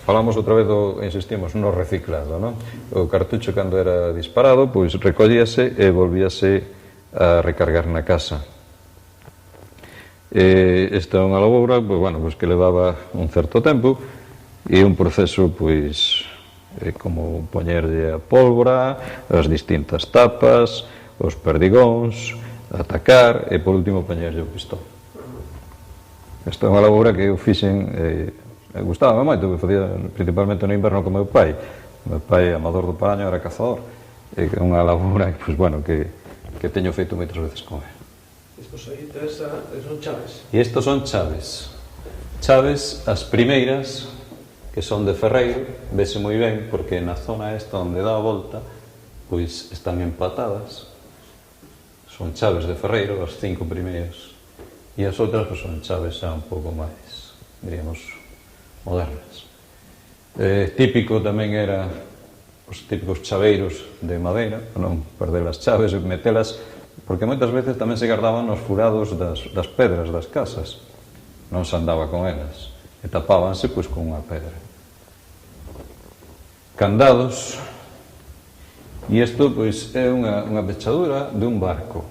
falamos outra vez insistimos, no reciclado, non? O cartucho, cando era disparado, pois recollíase e volvíase a recargar na casa. Esta é unha lavoura, pois, bueno, pois que levaba un certo tempo e un proceso, pois, como poñerlle a pólvora, as distintas tapas, os perdigóns, atacar e, por último, poñerlle o pistón. Esta é unha lavoura que eu fixen, gustaba moito, que facía principalmente no inverno con meu pai. Meu pai, Amador do Paraño, era cazador. É unha lavoura pues, bueno, que teño feito moitas veces con él. Estos aí son chaves. E estos son chaves. Chaves, as primeiras, que son de ferreiro, vese moi ben, porque na zona esta onde dá a volta, pois están empatadas. Son chaves de ferreiro, as 5 primeiras. E as outras pues, son chaves xa un pouco máis, diríamos, modernas. Típico tamén era os típicos chaveiros de madeira, non perder as chaves e metelas, porque moitas veces tamén se guardaban nos furados das pedras das casas, non se andaba con elas, e tapábanse pois con unha pedra. Candados, e isto pois é unha pechadura de un barco,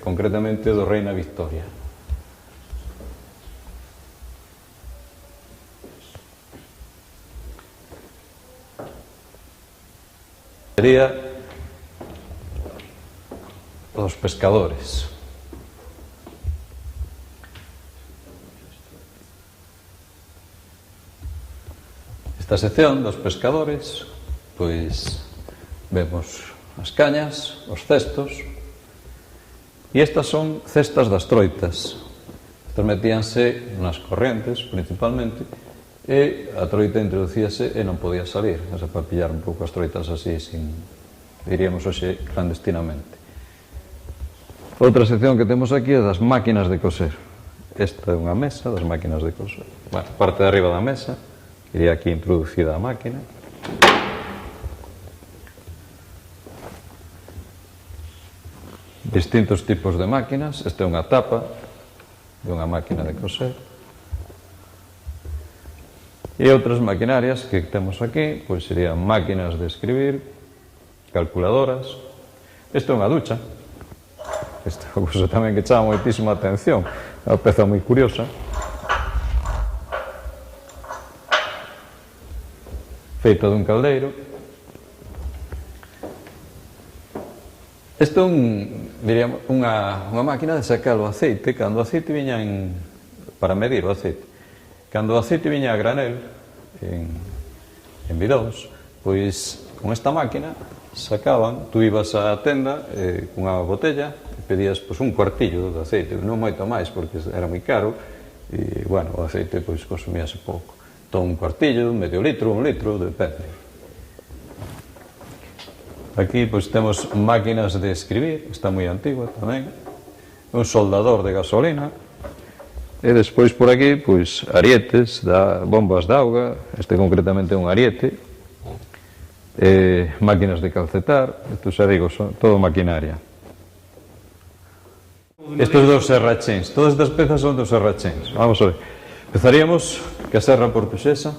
concretamente do Reina Victoria. Sería os pescadores. Esta sección dos pescadores, pois vemos as cañas, os cestos, e estas son cestas das troitas. Estas metíanse nas correntes, principalmente, e a troita introducíase e non podía salir, para pillar un pouco as troitas así, diríamos hoxe, clandestinamente. Outra sección que temos aquí é das máquinas de coser. Esta é unha mesa das máquinas de coser. Bueno, parte de arriba da mesa, iría aquí introducida a máquina. Distintos tipos de máquinas. Esta é unha tapa de unha máquina de coser. E outras maquinarias que temos aquí, pois serían máquinas de escribir, calculadoras. Esta é unha ducha. Esta é unha cousa tamén que chama moitísima atención. É unha peza moi curiosa. Feita dun caldeiro. Isto é diríamos, unha máquina de sacar o aceite, cando o aceite viña para medir o aceite. Cando o aceite viña a granel en bidóns, pois con esta máquina sacaban, tú ibas á tenda cunha botella e pedías pois, un cuartillo de aceite, non moito máis porque era moi caro e, bueno, o aceite pois consumíase pouco. Entón, un cuartillo, medio litro, un litro, depende. Aquí pois temos máquinas de escribir, está moi antigua tamén, un soldador de gasolina. E despois por aquí, pois, arietes, bombas de auga, este concretamente é un ariete, máquinas de calcetar, isto xa digo, son todo maquinaria. Estes dos serrachens, todas estas pezas son dos serrachens. Vamos a ver, empezaríamos que a serra portuguesa,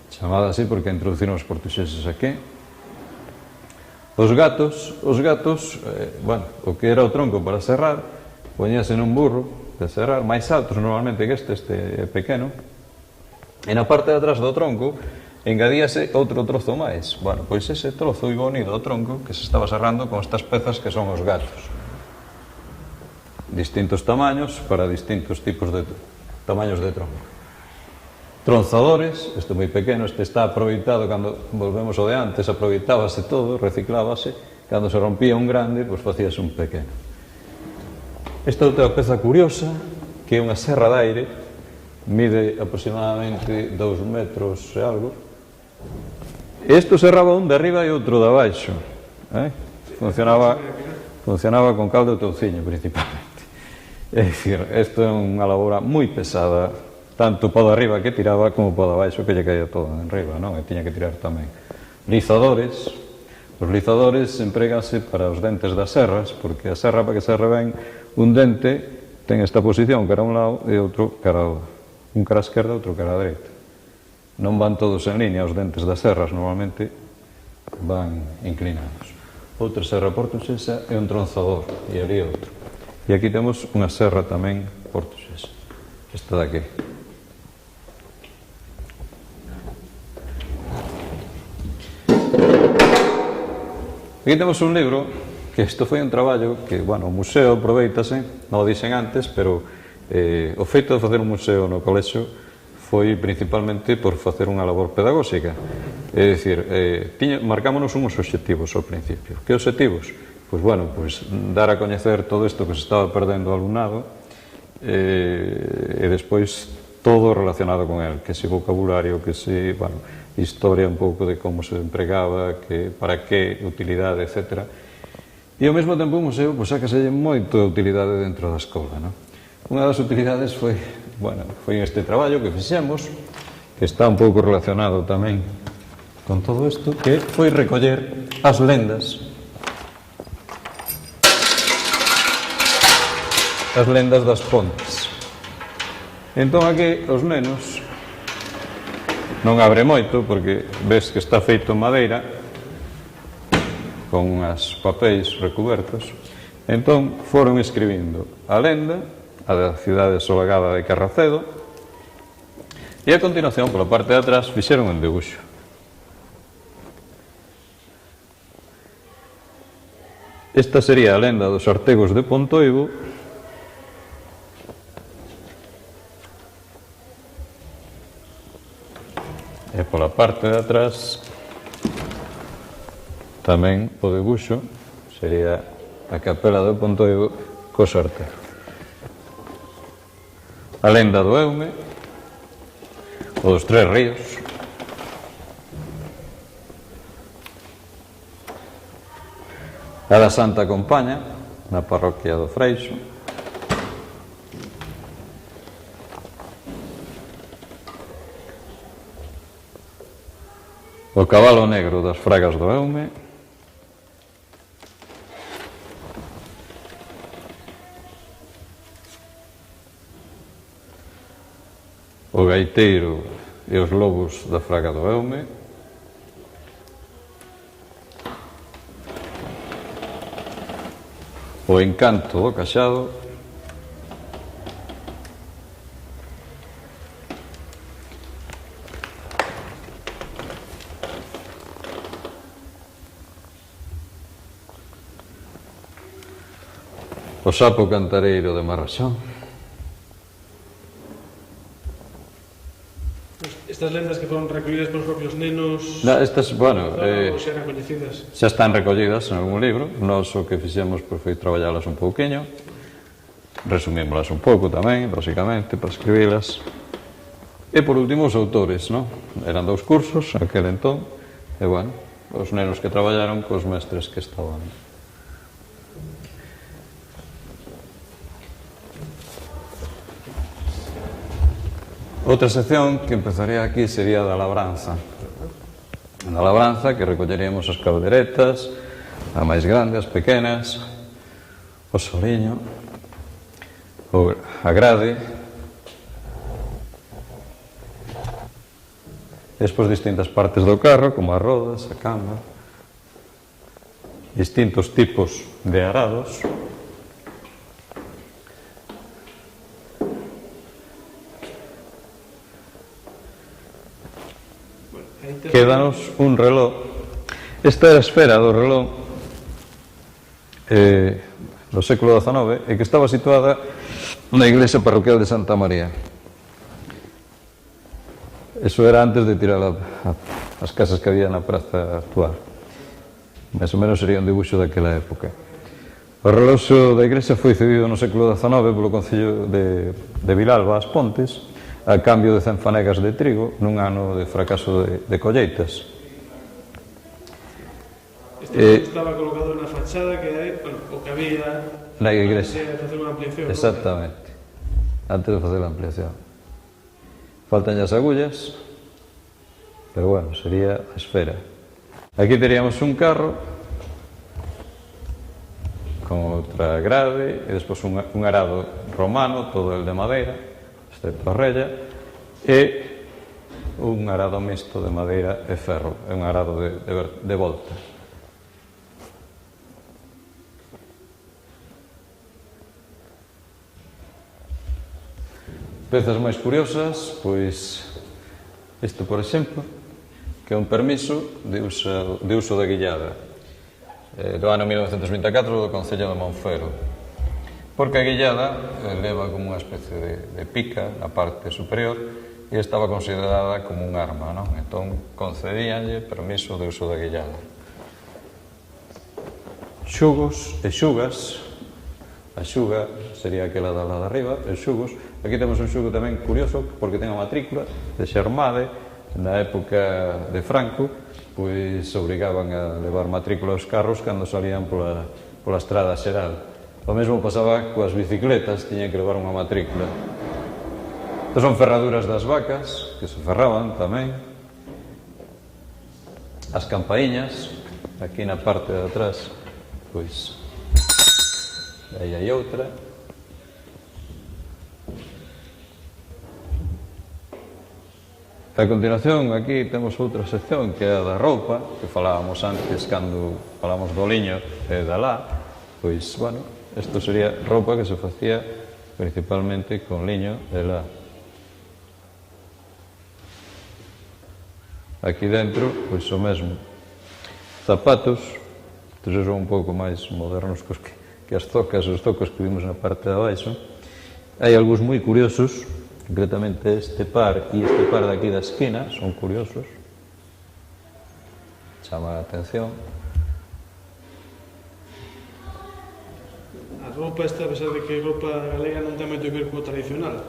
chamada así porque introduciron os portugueses aquí. Os gatos, bueno, o que era o tronco para serrar, poñíase nun burro, de serrar, máis altos normalmente que este é pequeno, e na parte de atrás do tronco engadíase outro trozo máis. Bueno, pois ese trozo iba unido ao tronco que se estaba serrando con estas pezas que son os gatos. Distintos tamaños para distintos tipos de tamaños de tronco. Tronzadores, este moi pequeno, este está aproveitado cando volvemos ao de antes, aproveitábase todo, reciclábase, cando se rompía un grande, pois facíase un pequeno. Esta outra peza curiosa, que é unha serra de aire, mide aproximadamente 2 metros e algo. Isto serraba un de arriba e outro de abaixo. Funcionaba con caldo e touciño, principalmente. É dicir, isto é unha labora moi pesada, tanto para o de arriba que tiraba como para o de abaixo que lle caía todo en riba, non? E tiña que tirar tamén. Lizadores. Os lizadores empréganse para os dentes das serras, porque a serra, para que serre ben, un dente ten esta posición cara a un lado e outro cara un cara a esquerda e outro cara a dereita. Non van todos en línea, os dentes das serras normalmente van inclinados. Outra serra portuguesa é un tronzador, e ali outro. E aquí temos unha serra tamén portuguesa, esta de aquí. Aquí temos un libro, que isto foi un traballo que, bueno, o museo aproveitase, non o dixen antes, pero o feito de facer un museo no colexio foi principalmente por facer unha labor pedagóxica. É dicir, marcámonos uns obxectivos ao principio. Que obxectivos? Pois, bueno, dar a coñecer todo isto que se estaba perdendo o alumnado e despois todo relacionado con el, que se vocabulario, que se, bueno, historia un pouco de como se empregaba, que para que utilidade, etc. E ao mesmo tempo o museo, pois, sácaselle moito de utilidade dentro da escola, non? Unha das utilidades foi este traballo que fixemos, que está un pouco relacionado tamén con todo isto, que foi recoller as lendas das pontes. Entón aquí os nenos non abre moito porque ves que está feito en madeira con unhas papéis recubertos. Entón foron escribindo a lenda, a da cidade solagada de Carracedo, e a continuación, pola parte de atrás, fixeron un debuxo. Esta sería a lenda dos Artegos de Pontoibo, e pola parte de atrás tamén o debuxo sería a capela de Pontoibo cos Artegos. A lenda do Eume, o dos Tres Ríos, a da Santa Compaña, na parroquia do Freixo, o cabalo negro das Fragas do Eume, o gaiteiro e os lobos da Fraga do Eume, o encanto do Caxado, o sapo cantareiro de Marraxón. Estas lendas que foron recollidas polos propios nenos... Estas, bueno, xa eran coñecidas. xa están recollidas en algún libro. Nós o que fixemos foi traballalas un pouquiño, resumímolas un pouco tamén, basicamente, para escribilas. E por último os autores, non? Eran 2 cursos aquel entón, e bueno, os nenos que traballaron cos mestres que estaban. Outra sección que empezaría aquí sería da labranza. Da labranza que recolleríamos as calderetas, a máis grande, as pequenas, o soliño, a grade, despois distintas partes do carro, como as rodas, a cama, distintos tipos de arados, quédanos un reloj. Esta é a esfera do reloj do século XIX e que estaba situada na iglesia parroquial de Santa María. Eso era antes de tirar as casas que había na praza actual. Mais ou menos sería un dibuixo daquela época. O reloxo da iglesia foi cedido no século XIX polo Concello de Vilalba As Pontes a cambio de 100 fanegas de trigo nun ano de fracaso de colleitas. Este estaba colocado na fachada que hai, o que había na iglesia. Antes de facer unha ampliación. Exactamente. Antes de facer a ampliación. Faltan as agullas, pero bueno, sería a esfera. Aquí teríamos un carro con outra grade e despois un arado romano, todo el de madeira, excepto a rella, e un arado mixto de madeira e ferro, é un arado de volta. Pezas máis curiosas, pois isto, por exemplo, que é un permiso de uso da guillada do ano 1924 do Concello de Monfero, porque a guillada leva como unha especie de pica na parte superior e estaba considerada como un arma, non? Entón concedíanlle permiso de uso da guillada. Xugos e xugas. A xuga sería aquela da lá de arriba, e xugos. Aquí temos un xugo tamén curioso porque ten a matrícula de Xermade. Na época de Franco, pois obrigaban a levar matrícula aos carros cando salían pola estrada xeral. O mesmo pasaba coas bicicletas, tiñan que levar unha matrícula. Estas son ferraduras das vacas, que se ferraban tamén. As campaíñas, aquí na parte de atrás, pois aí hai outra. A continuación, aquí temos outra sección que é a da roupa, que falábamos antes cando falábamos do liño e da lá. Pois, bueno, isto sería roupa que se facía principalmente con liño e lá. Aquí dentro, pois o mesmo. Zapatos, estes son un pouco máis modernos que as zocas, os zocos que vimos na parte de abaixo. Hai algúns moi curiosos, concretamente este par e este par de aquí da esquina, son curiosos. Chama a atención. A roupa esta, a pesar de que a roupa galega non ten moito que ver co tradicional.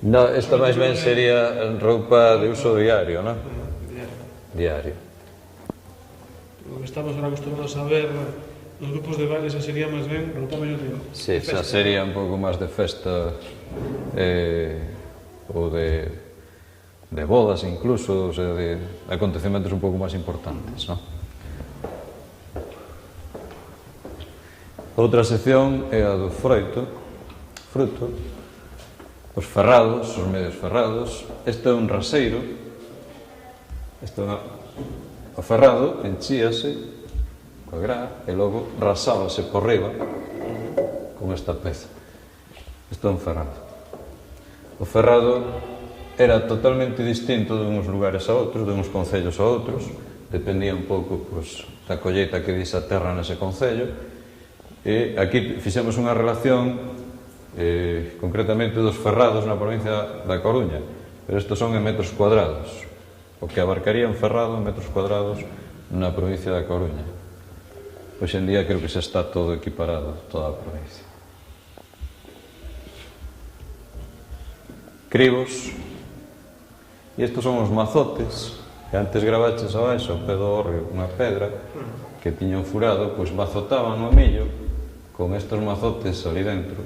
No, esta máis ben sería roupa de uso diario, non? Diario. O que estamos ahora acostumbrados a ver nos grupos de baile, xa sería máis ben roupa mellor de sí, xa sería un pouco máis de festa ou de bodas incluso, o sea, de acontecementos un pouco máis importantes, non? Outra sección é a do fruto, os ferrados, os medios ferrados. Este é un raseiro, o ferrado enchíase coa gra e logo rasábase por riba con esta peza. Isto é un ferrado. O ferrado era totalmente distinto de uns lugares a outros, de uns concellos a outros, dependía un pouco pois, da colleita que dise a terra nese concello, e aquí fixemos unha relación concretamente dos ferrados na provincia da Coruña, pero estes son en metros cuadrados, o que abarcaría un ferrado en metros cuadrados na provincia da Coruña. Hoxe en día creo que xa está todo equiparado, toda a provincia. Cribos, e estes son os mazotes, que antes gravaches abaixo ao pé do hórreo unha pedra que tiñan furado, pois mazotaban o millo con estes mazotes ali dentro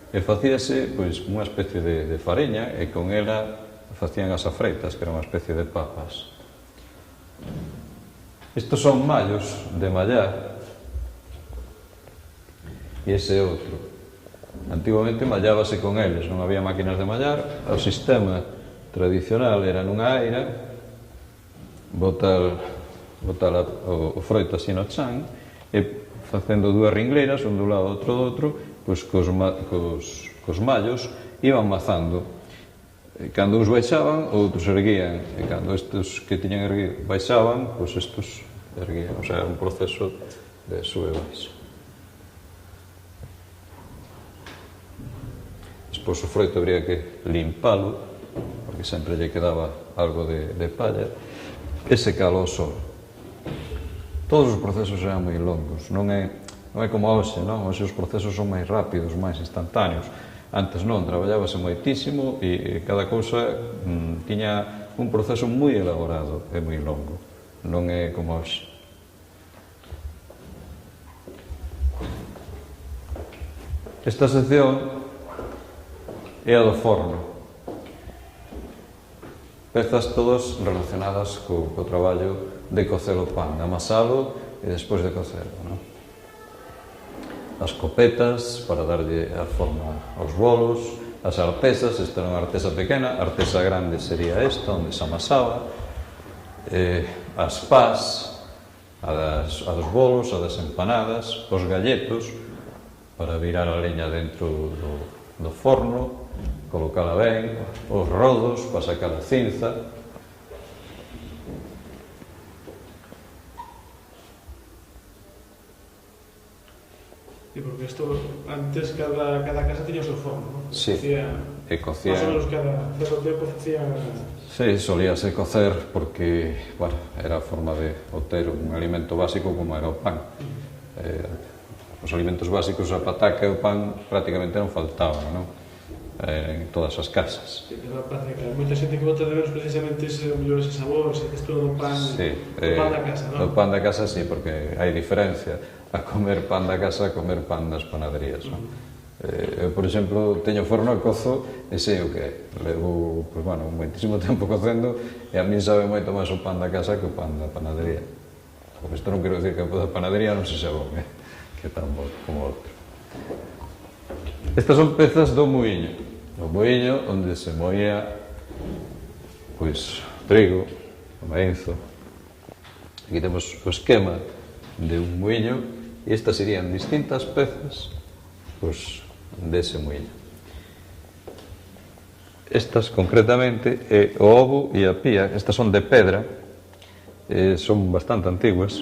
e facíase pois unha especie de fariña e con ela facían as afreitas, que era unha especie de papas. Estes son mallos de mallar e ese é outro. Antigamente mallábase con eles, non había máquinas de mallar, o sistema tradicional era nunha aira, botar o froito así no chan e facendo dúas ringleiras, un do lado outro do outro, pois cos mallos iban mazando. E cando uns baixaban, outros erguían, e cando estes que tiñan erguido baixaban, pois estes erguían. O sea, era un proceso de sube e baixa. Despois o froito habría que limpalo, porque sempre lle quedaba algo de palla, e secalo ao sol. Todos os procesos eran moi longos, non é como hoxe, non? Hoxe os procesos son máis rápidos, máis instantáneos. Antes non, traballábase moitísimo e cada cousa tiña un proceso moi elaborado e moi longo. Non é como hoxe. Esta sección é a do forno. Pezas todas relacionadas co traballo de cocer o pan, de amasalo e despois de cocelo, non? As copetas para darlle a forma aos bolos, as artesas, esta era unha artesa pequena, a artesa grande sería esta, onde se amasaba, as pás, a dos bolos, a das empanadas, os galletos, para virar a leña dentro do forno, colocala ben, os rodos, para sacar a cinza. Sí, porque isto, antes cada casa tiña o seu forno, non? Sí, e cocía... Más ou menos cada certo tempo facía... Sí, solíase cocer porque, bueno, era a forma de obter un alimento básico como era o pan. Os alimentos básicos, a pataca e o pan prácticamente non faltaban, non? En todas as casas. Sí, pero parece que hai moita xente que bota de menos precisamente ese mellor ese sabor, ese textura do pan, sí, do pan da casa, non? Do pan da casa, sí, porque hai diferencia a comer pan da casa a comer pan das panaderías, non? Eu, por exemplo, teño forno e cozo e sei o que é. Levo, pues, bueno, un moitísimo tempo cocendo e a mí sabe moito máis o pan da casa que o pan da panadería. Por isto non quero dicir que o da panadería non se xa bon, que tan bo como outro. Estas son pezas do muiño. O muiño onde se moía, pois, trigo, o maízo. Aquí temos o esquema de un muiño e estas serían distintas pezas, pois, dese muiño. Estas, concretamente, é o ovo e a pía. Estas son de pedra, son bastante antiguas.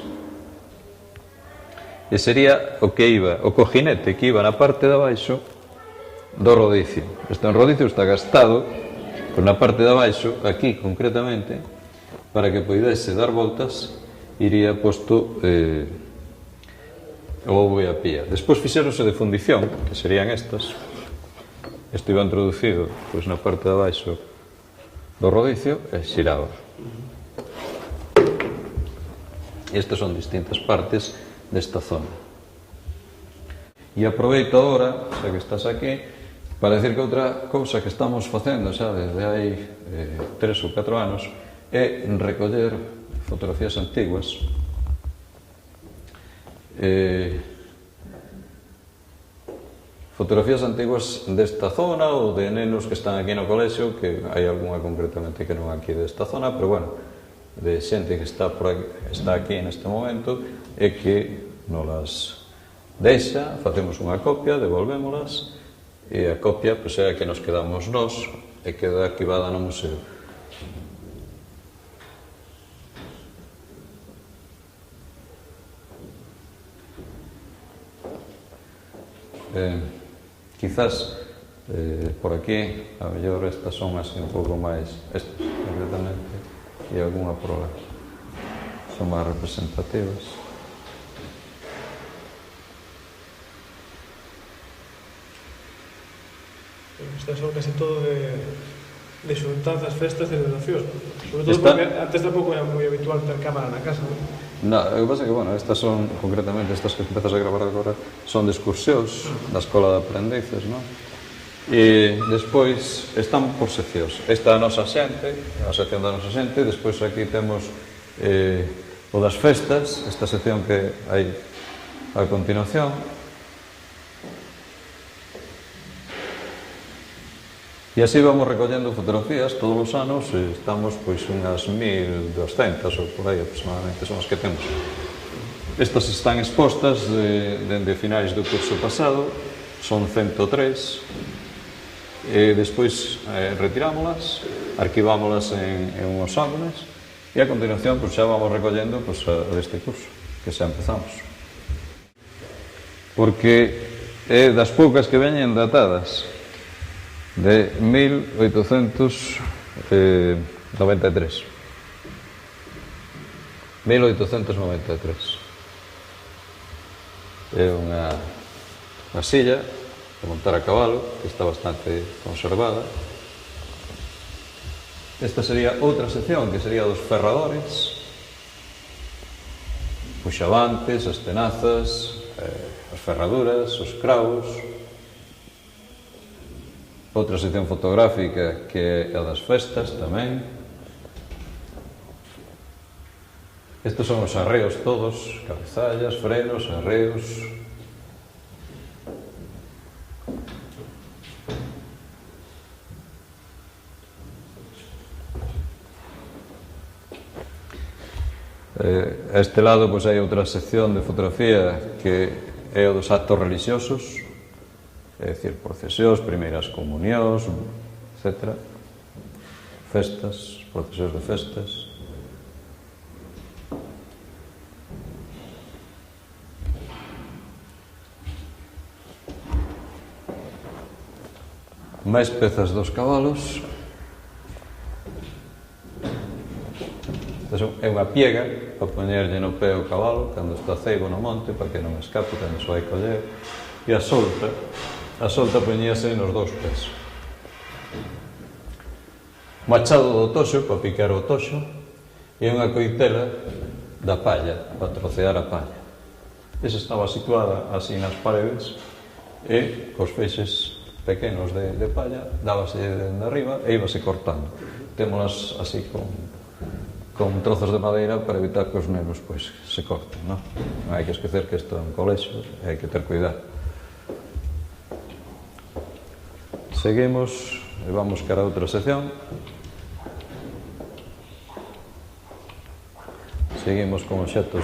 E sería o que iba, o cojinete que iba na parte de abaixo do rodicio. Este rodicio está gastado, pois na parte de abaixo, aquí concretamente, para que poidese dar voltas, iría posto o ovo e a pía. Despois fixéronse de fundición, que serían estas. Isto iba introducido pois na parte de abaixo do rodicio e xiraba. E estas son distintas partes desta zona. E aproveito agora, xa que estás aquí, para decir que outra cousa que estamos facendo xa desde hai 3 ou 4 anos é recoller fotografías antiguas, fotografías antiguas desta zona ou de nenos que están aquí no colexio, que hai algunha concretamente que non aquí desta zona, pero bueno, de xente que está aquí neste momento e que nolas deixa, facemos unha copia, devolvémolas e a copia pois, é a que nos quedamos nós e queda arquivada no museo. Quizás por aquí a mellor estas son así un pouco máis, estas concretamente, e algunha por lá son máis representativas. Estas son casi todo de xuntanzas, festas e celebracións. Sobre todo porque antes tampouco era moi habitual ter cámara na casa, non? No, o que pasa é que, bueno, estas son, concretamente, estas que empezas a gravar agora, son de excursións da Escola de Aprendices, non? E despois están por seccións. Esta é a nosa xente, a sección da nosa xente, despois aquí temos o das festas, esta sección que hai a continuación. E así vamos recollendo fotografías todos os anos e estamos pois unhas 1200 ou por aí aproximadamente son as que temos. Estas están expostas dende finais do curso pasado, son 103 e despois retirámolas, arquivámolas en unhos álbumes e a continuación pois, xa vamos recollendo pois, a deste curso que xa empezamos. Porque é das poucas que veñen datadas de 1893. 1893. É unha silla de montar a cabalo que está bastante conservada. Esta sería outra sección que sería dos ferradores, os xavantes, as tenazas, as ferraduras, os cravos. Outra sección fotográfica que é a das festas tamén. Estes son os arreos todos, cabezallas, frenos, arreos. A este lado pois, hai outra sección de fotografía que é o dos actos religiosos, é dicir, procesións, primeiras comunións, etc. Festas, procesións de festas. Máis pezas dos cabalos. É unha piega para poñerlle no pé o cabalo cando está ceibo no monte para que non escape cando se vai coller, e a solta poñíase nos dous pés. Machado do toxo para picar o toxo e unha coitela da palla para trocear a palla. Esa estaba situada así nas paredes e os feixes pequenos de palla dábase de arriba e íbase cortando. Témolas así con trozos de madeira para evitar que os nenos pois, se corten, non? Non hai que esquecer que isto é un colexo e hai que ter cuidado. Seguimos e vamos cara a outra sección. Seguimos con obxectos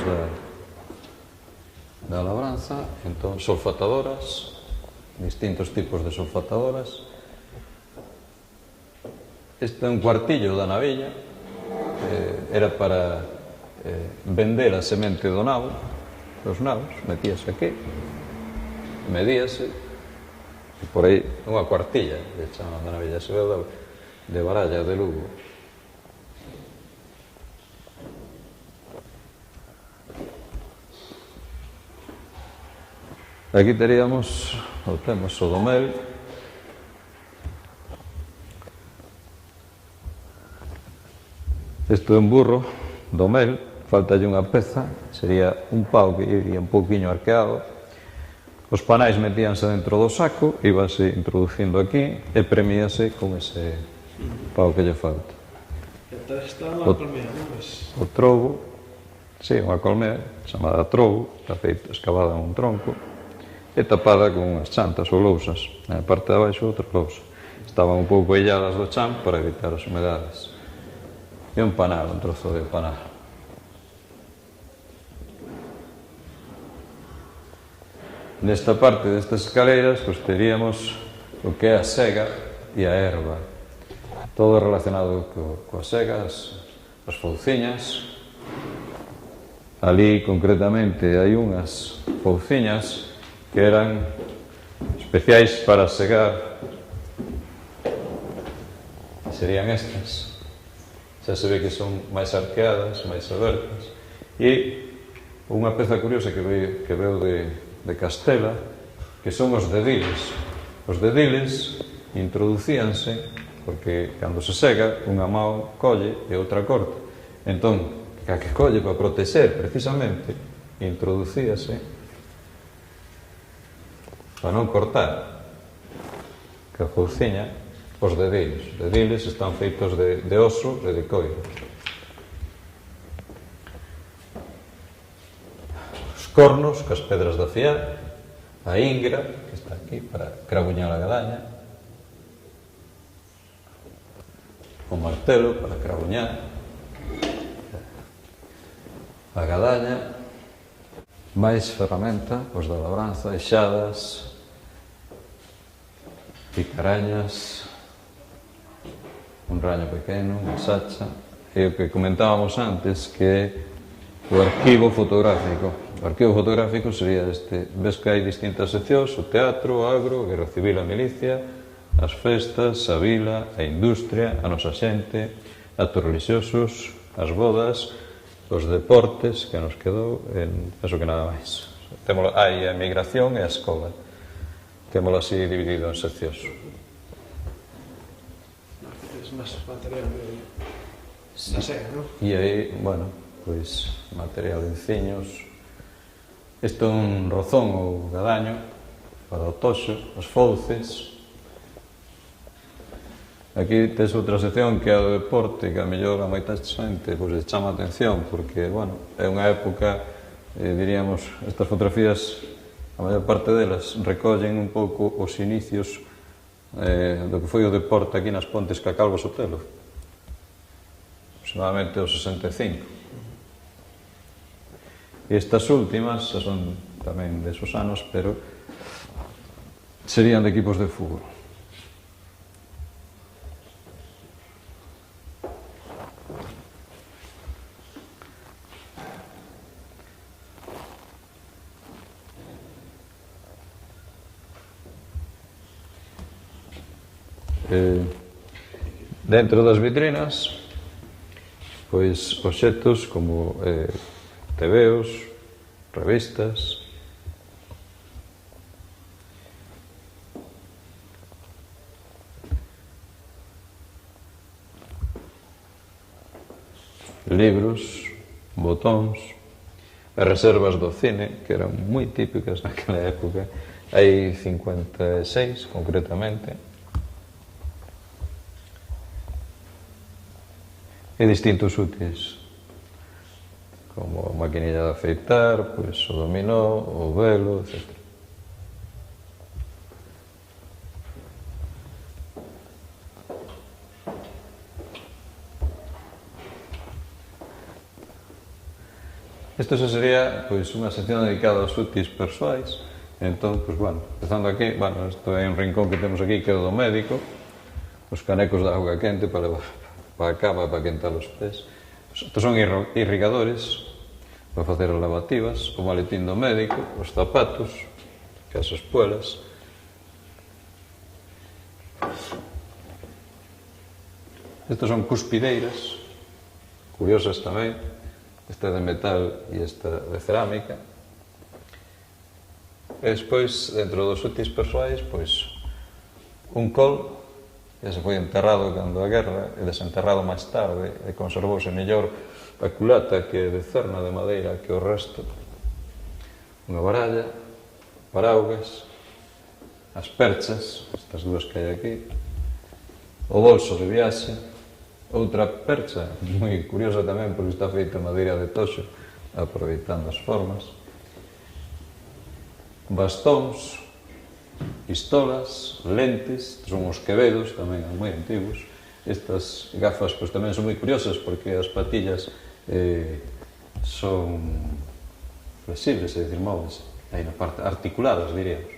da labranza, entón solfatadoras, distintos tipos de solfatadoras. Este é un cuartillo da navilla, era para vender a semente do nabo, dos nabos, metíase aquí, medíase, e por aí unha cuartilla, que chaman da navilla, se veu de Baralla, de Lugo. Aquí teríamos o do mel. Isto é un burro do mel, faltalle unha peza, sería un pau que iría un pouquiño arqueado. Os panais metíanse dentro do saco, íbase introducindo aquí e premiase con ese pau que lle falta. Está unha colmea, non? O trobo, sí, unha colmea chamada trobo, está feita escavada en un tronco e tapada con unhas chantas ou lousas, na parte de abaixo outra lousa. Estaban un pouco illadas do chan para evitar as humedades. E un panal, un trozo de panal. Nesta parte destas escaleiras, pois teríamos o que é a sega e a erva. Todo relacionado coas segas, as fouciñas. Ali, concretamente, hai unhas fouciñas que eran especiais para segar. Serían estas. Xa se ve que son máis arqueadas, máis abertas. E unha peza curiosa que veo de Castela, que son os dediles. Os dediles introducíanse porque cando se sega unha mão colle e outra corta. Entón, a que colle para protexer precisamente introducíase para non cortar que a fouciña. Os dediles. Os dediles están feitos de oso e de coiro. Os cornos, cas pedras de afiar, a ingra, que está aquí para crabuñar a gadaña, o martelo para crabuñar a gadaña, máis ferramenta, os da labranza, eixadas, picarañas, un raño pequeno, unha sacha, e o que comentábamos antes, que é o arquivo fotográfico. O arquivo fotográfico sería este. Ves que hai distintas seccións: o teatro, o agro, a guerra civil, a milicia, as festas, a vila, a industria, a nosa xente, actos religiosos, as bodas, os deportes, que nos quedou, penso que nada máis. Hai a emigración e a escola. Témolo así dividido en seccións. Máis material da sega, non? E aí, bueno, pois material de enciños. Isto é un rozón ou gadaño para o toxo, as fouces. Aquí tes outra sección que é o deporte, que a mellor a moita xente pois chama a atención, porque, bueno, é unha época, diríamos, estas fotografías, a maior parte delas recollen un pouco os inicios do que foi o deporte aquí nas Pontes Cacalvo Sotelo, aproximadamente o 65. E estas últimas xa son tamén desos anos, pero serían de equipos de fútbol. Dentro das vitrinas, pois obxectos como tebeos, revistas, libros, botóns, as reservas do cine, que eran moi típicas naquela época, hai 56 concretamente, e distintos útiles, como a maquinilla de afeitar, pois, o dominó, o velo, etc. Isto xa sería, pois, unha sección dedicada aos útiles persoais. Entón, pois, bueno, empezando aquí, bueno, isto é un rincón que temos aquí que é o do médico, os canecos de auga quente para levar para a cama, para quentar os pés. Estos son irrigadores para facer as lavativas, o maletín do médico, os zapatos, que as espuelas. Estos son cuspideiras, curiosas tamén, esta de metal e esta de cerámica. E despois, dentro dos útiles persoais, pois, un col, que se foi enterrado cando a guerra e desenterrado máis tarde e conservouse mellor a culata que é de cerna de madeira que o resto, unha baralla, paraugas, as perchas, estas dúas que hai aquí, o bolso de viaxe, outra percha moi curiosa tamén porque está feita en madeira de toxo, aproveitando as formas, bastóns, pistolas, lentes, son os quevedos, tamén moi antigos. Estas gafas pois, tamén son moi curiosas porque as patillas son flexibles, é dicir, móveis, aí na parte articuladas, diríamos.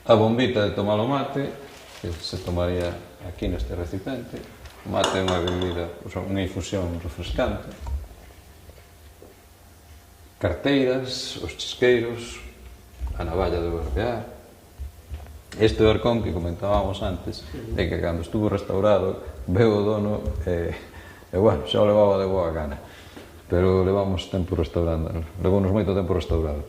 A bombita de tomar o mate, que se tomaría aquí neste recipiente. O mate é unha bebida, unha infusión refrescante. Carteiras, os chisqueiros, a navalla de barbear. Este arcón que comentábamos antes é que cando estuvo restaurado veo o dono e bueno, xa o levaba de boa gana, pero levamos tempo restaurando, levamos moito tempo restaurado.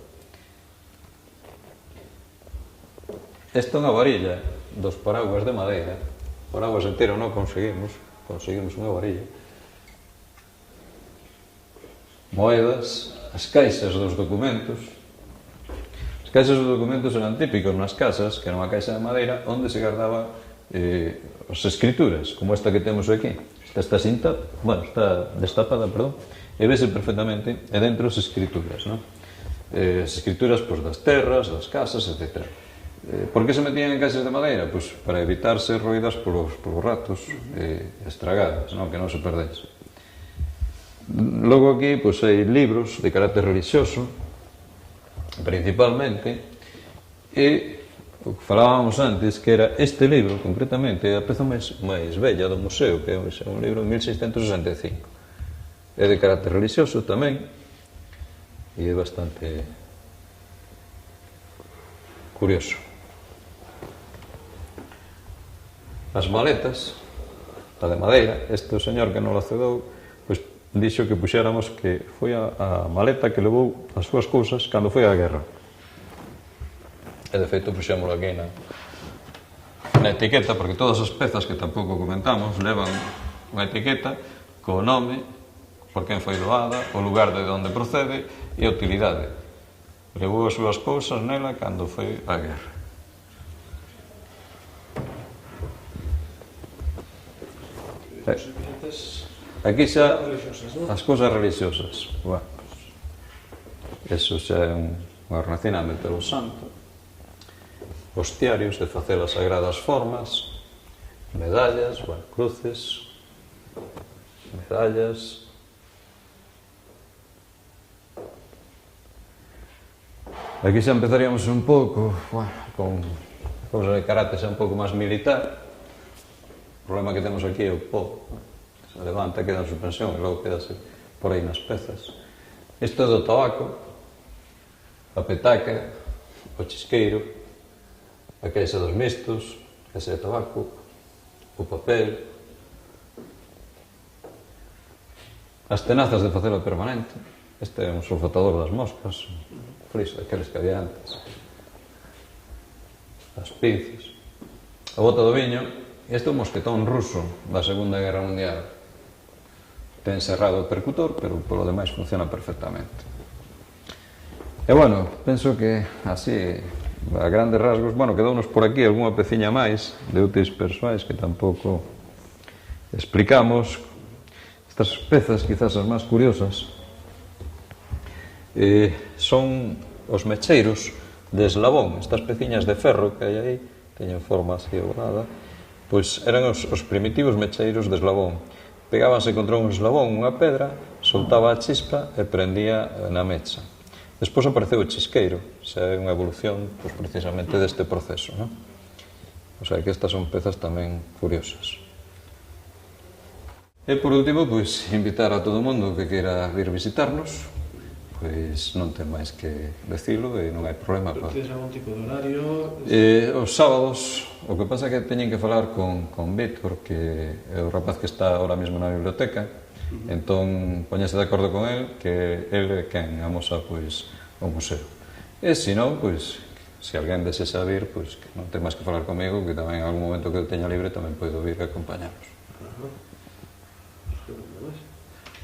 Esta é unha varilla dos paraguas de madeira. Paraguas entero non conseguimos unha varilla. Moedas, as caixas dos documentos. As caixas dos documentos eran típicos nas casas, que era unha caixa de madeira onde se guardaba as escrituras, como esta que temos aquí. Esta está está destapada, perdón, e vese perfectamente, e dentro as escrituras, non? As escrituras pois, das terras, das casas, etc. Por que se metían en caixas de madeira? Pois para evitar ser roídas polos ratos estragadas, non? Que non se perdese. Logo aquí pois, hai libros de carácter religioso, principalmente, e o que falábamos antes, que era este libro, concretamente, a peza máis bella do museo, que é un libro de 1665. É de carácter religioso tamén, e é bastante curioso. As maletas, a de madeira, este señor que non la cedou, pois dixo que puxéramos que foi a maleta que levou as súas cousas cando foi á guerra. E de feito puxémoslo aquí na etiqueta, porque todas as pezas que tampouco comentamos levan unha etiqueta co nome, por quen foi doada, o lugar de onde procede e a utilidade. Levou as súas cousas nela cando foi á guerra. Aquí xa as cousas religiosas. Bueno, eso xa é unha relacionamento do santo. Hostiarios de facer as sagradas formas, medallas, bueno, cruces, medallas, Aquí xa empezaríamos un pouco, bueno, con cousa de carácter xa un pouco máis militar. O problema que temos aquí é o pó. Se levanta, queda en suspensión e logo quedase por aí nas pezas. Isto é do tabaco, a petaca, o chisqueiro, a caixa dos mistos, a caixa de tabaco, o papel, as tenazas de facelo permanente. Este é un sulfatador das moscas, friso, aqueles que había antes, as pinzas, a bota do viño. Este é un mosquetón ruso da Segunda Guerra Mundial. Ten cerrado o percutor, pero polo demais funciona perfectamente. E bueno, penso que así, a grandes rasgos, bueno, quedounos por aquí algunha peciña máis de úteis persoais que tampouco explicamos. Estas pezas, quizás as máis curiosas, son os mecheiros de eslabón. Estas peciñas de ferro que hai aí, teñen forma así ovalada, pois eran os primitivos mecheiros de eslabón. Pegábanse contra un eslabón, unha pedra, soltaba a chispa e prendía na mecha. Despois apareceu o chisqueiro, xa é unha evolución pois, precisamente deste proceso, non? O sea que estas son pezas tamén curiosas. E por último, pois, invitar a todo o mundo que queira vir visitarnos, pois non ten máis que decilo e non hai problema. Tens algún tipo de horario? Os sábados, o que pasa é que teñen que falar con Víctor, que é o rapaz que está ahora mesmo na biblioteca, entón poñese de acordo con él, que ele é quen amosa pois, o museo. E se non, pois, se alguén desexa vir, pois, que non ten máis que falar comigo, que tamén en algún momento que eu teña libre tamén podo vir a acompañarnos.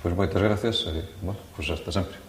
Pois moitas gracias e, bueno, pois hasta sempre.